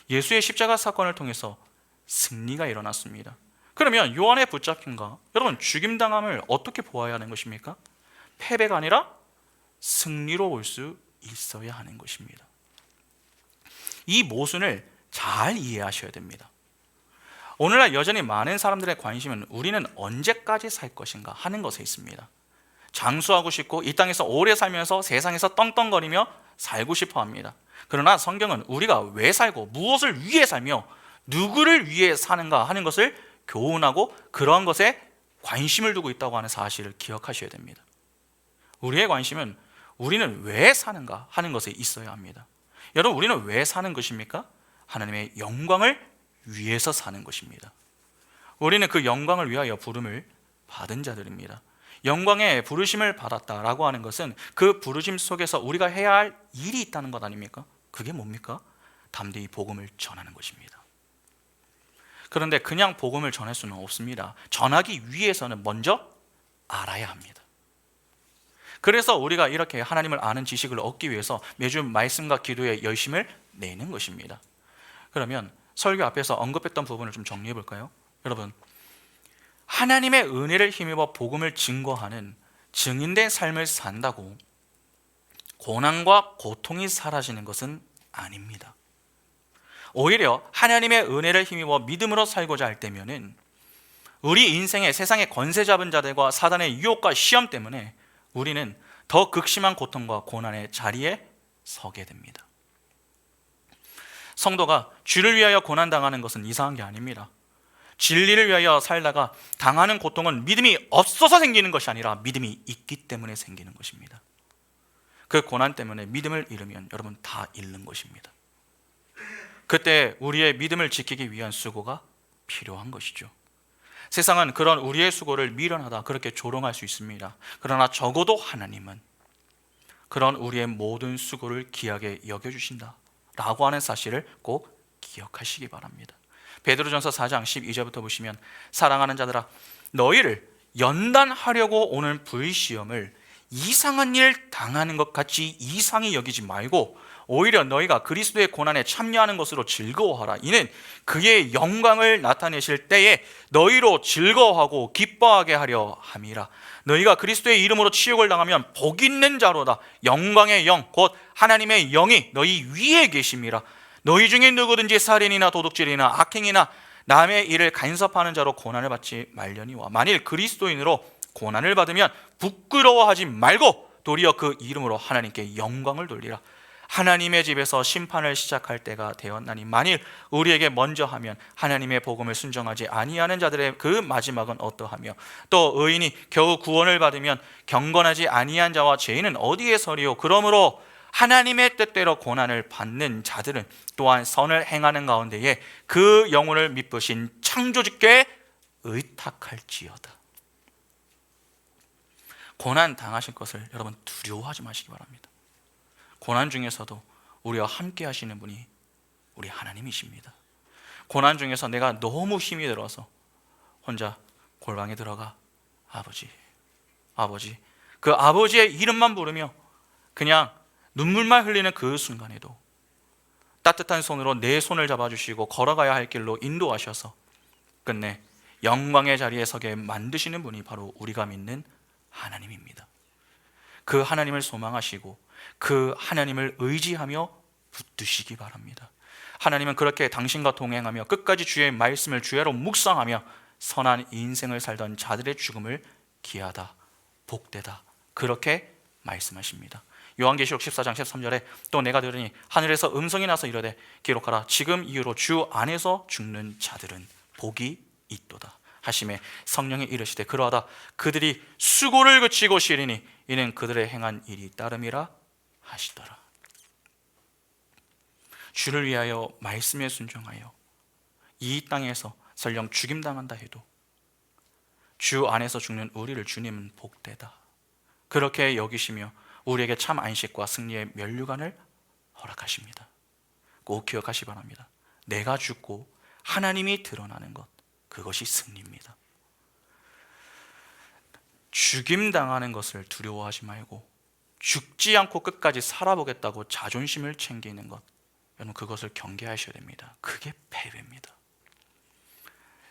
예수의 십자가 사건을 통해서 승리가 일어났습니다. 그러면 요한의 붙잡힘과 여러분 죽임당함을 어떻게 보아야 하는 것입니까? 패배가 아니라 승리로 볼 수 있어야 하는 것입니다. 이 모순을 잘 이해하셔야 됩니다. 오늘날 여전히 많은 사람들의 관심은 우리는 언제까지 살 것인가 하는 것에 있습니다. 장수하고 싶고 이 땅에서 오래 살면서 세상에서 떵떵거리며 살고 싶어 합니다. 그러나 성경은 우리가 왜 살고 무엇을 위해 살며 누구를 위해 사는가 하는 것을 교훈하고 그러한 것에 관심을 두고 있다고 하는 사실을 기억하셔야 됩니다. 우리의 관심은 우리는 왜 사는가 하는 것에 있어야 합니다. 여러분, 우리는 왜 사는 것입니까? 하나님의 영광을 위해서 사는 것입니다. 우리는 그 영광을 위하여 부름을 받은 자들입니다. 영광의 부르심을 받았다라고 하는 것은 그 부르심 속에서 우리가 해야 할 일이 있다는 것 아닙니까? 그게 뭡니까? 담대히 복음을 전하는 것입니다. 그런데 그냥 복음을 전할 수는 없습니다. 전하기 위해서는 먼저 알아야 합니다. 그래서 우리가 이렇게 하나님을 아는 지식을 얻기 위해서 매주 말씀과 기도에 열심을 내는 것입니다. 그러면 설교 앞에서 언급했던 부분을 좀 정리해 볼까요? 여러분, 하나님의 은혜를 힘입어 복음을 증거하는 증인된 삶을 산다고 고난과 고통이 사라지는 것은 아닙니다. 오히려 하나님의 은혜를 힘입어 믿음으로 살고자 할 때면은 우리 인생의 세상의 권세 잡은 자들과 사단의 유혹과 시험 때문에 우리는 더 극심한 고통과 고난의 자리에 서게 됩니다. 성도가 주를 위하여 고난당하는 것은 이상한 게 아닙니다. 진리를 위하여 살다가 당하는 고통은 믿음이 없어서 생기는 것이 아니라 믿음이 있기 때문에 생기는 것입니다. 그 고난 때문에 믿음을 잃으면 여러분 다 잃는 것입니다. 그때 우리의 믿음을 지키기 위한 수고가 필요한 것이죠. 세상은 그런 우리의 수고를 미련하다 그렇게 조롱할 수 있습니다. 그러나 적어도 하나님은 그런 우리의 모든 수고를 귀하게 여겨주신다 라고 하는 사실을 꼭 기억하시기 바랍니다. 베드로전서 4장 12절부터 보시면 사랑하는 자들아 너희를 연단하려고 오는 불시험을 이상한 일 당하는 것 같이 이상히 여기지 말고 오히려 너희가 그리스도의 고난에 참여하는 것으로 즐거워하라. 이는 그의 영광을 나타내실 때에 너희로 즐거워하고 기뻐하게 하려 함이라. 너희가 그리스도의 이름으로 치욕을 당하면 복 있는 자로다. 영광의 영 곧 하나님의 영이 너희 위에 계심이라. 너희 중에 누구든지 살인이나 도둑질이나 악행이나 남의 일을 간섭하는 자로 고난을 받지 말려니와 만일 그리스도인으로 고난을 받으면 부끄러워하지 말고 도리어 그 이름으로 하나님께 영광을 돌리라. 하나님의 집에서 심판을 시작할 때가 되었나니 만일 우리에게 먼저 하면 하나님의 복음을 순종하지 아니하는 자들의 그 마지막은 어떠하며 또 의인이 겨우 구원을 받으면 경건하지 아니한 자와 죄인은 어디에 서리요. 그러므로 하나님의 뜻대로 고난을 받는 자들은 또한 선을 행하는 가운데에 그 영혼을 미쁘신 창조주께 의탁할지어다. 고난 당하실 것을 여러분 두려워하지 마시기 바랍니다. 고난 중에서도 우리와 함께 하시는 분이 우리 하나님이십니다. 고난 중에서 내가 너무 힘이 들어서 혼자 골방에 들어가 아버지, 아버지, 그 아버지의 이름만 부르며 그냥 눈물만 흘리는 그 순간에도 따뜻한 손으로 내 손을 잡아주시고 걸어가야 할 길로 인도하셔서 끝내 영광의 자리에 서게 만드시는 분이 바로 우리가 믿는 하나님입니다. 그 하나님을 소망하시고 그 하나님을 의지하며 붙드시기 바랍니다. 하나님은 그렇게 당신과 동행하며 끝까지 주의 말씀을 주야로 묵상하며 선한 인생을 살던 자들의 죽음을 기하다, 복되다 그렇게 말씀하십니다. 요한계시록 14장 13절에 또 내가 들으니 하늘에서 음성이 나서 이르되 기록하라. 지금 이후로 주 안에서 죽는 자들은 복이 있도다 하심에 성령이 이르시되 그러하다 그들이 수고를 그치고 쉬리니 이는 그들의 행한 일이 따름이라 하시더라. 주를 위하여 말씀에 순종하여 이 땅에서 설령 죽임당한다 해도 주 안에서 죽는 우리를 주님은 복되다 그렇게 여기시며 우리에게 참 안식과 승리의 면류관을 허락하십니다. 꼭 기억하시 바랍니다. 내가 죽고 하나님이 드러나는 것 그것이 승리입니다. 죽임당하는 것을 두려워하지 말고 죽지 않고 끝까지 살아보겠다고 자존심을 챙기는 것 여러분 그것을 경계하셔야 됩니다. 그게 패배입니다.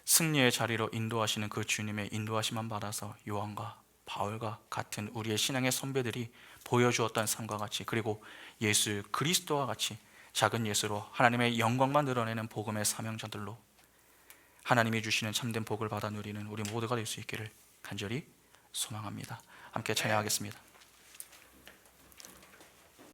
승리의 자리로 인도하시는 그 주님의 인도하심만 받아서 요한과 바울과 같은 우리의 신앙의 선배들이 보여주었던 삶과 같이 그리고 예수 그리스도와 같이 작은 예수로 하나님의 영광만 드러내는 복음의 사명자들로 하나님이 주시는 참된 복을 받아 누리는 우리 모두가 될 수 있기를 간절히 소망합니다. 함께 찬양하겠습니다.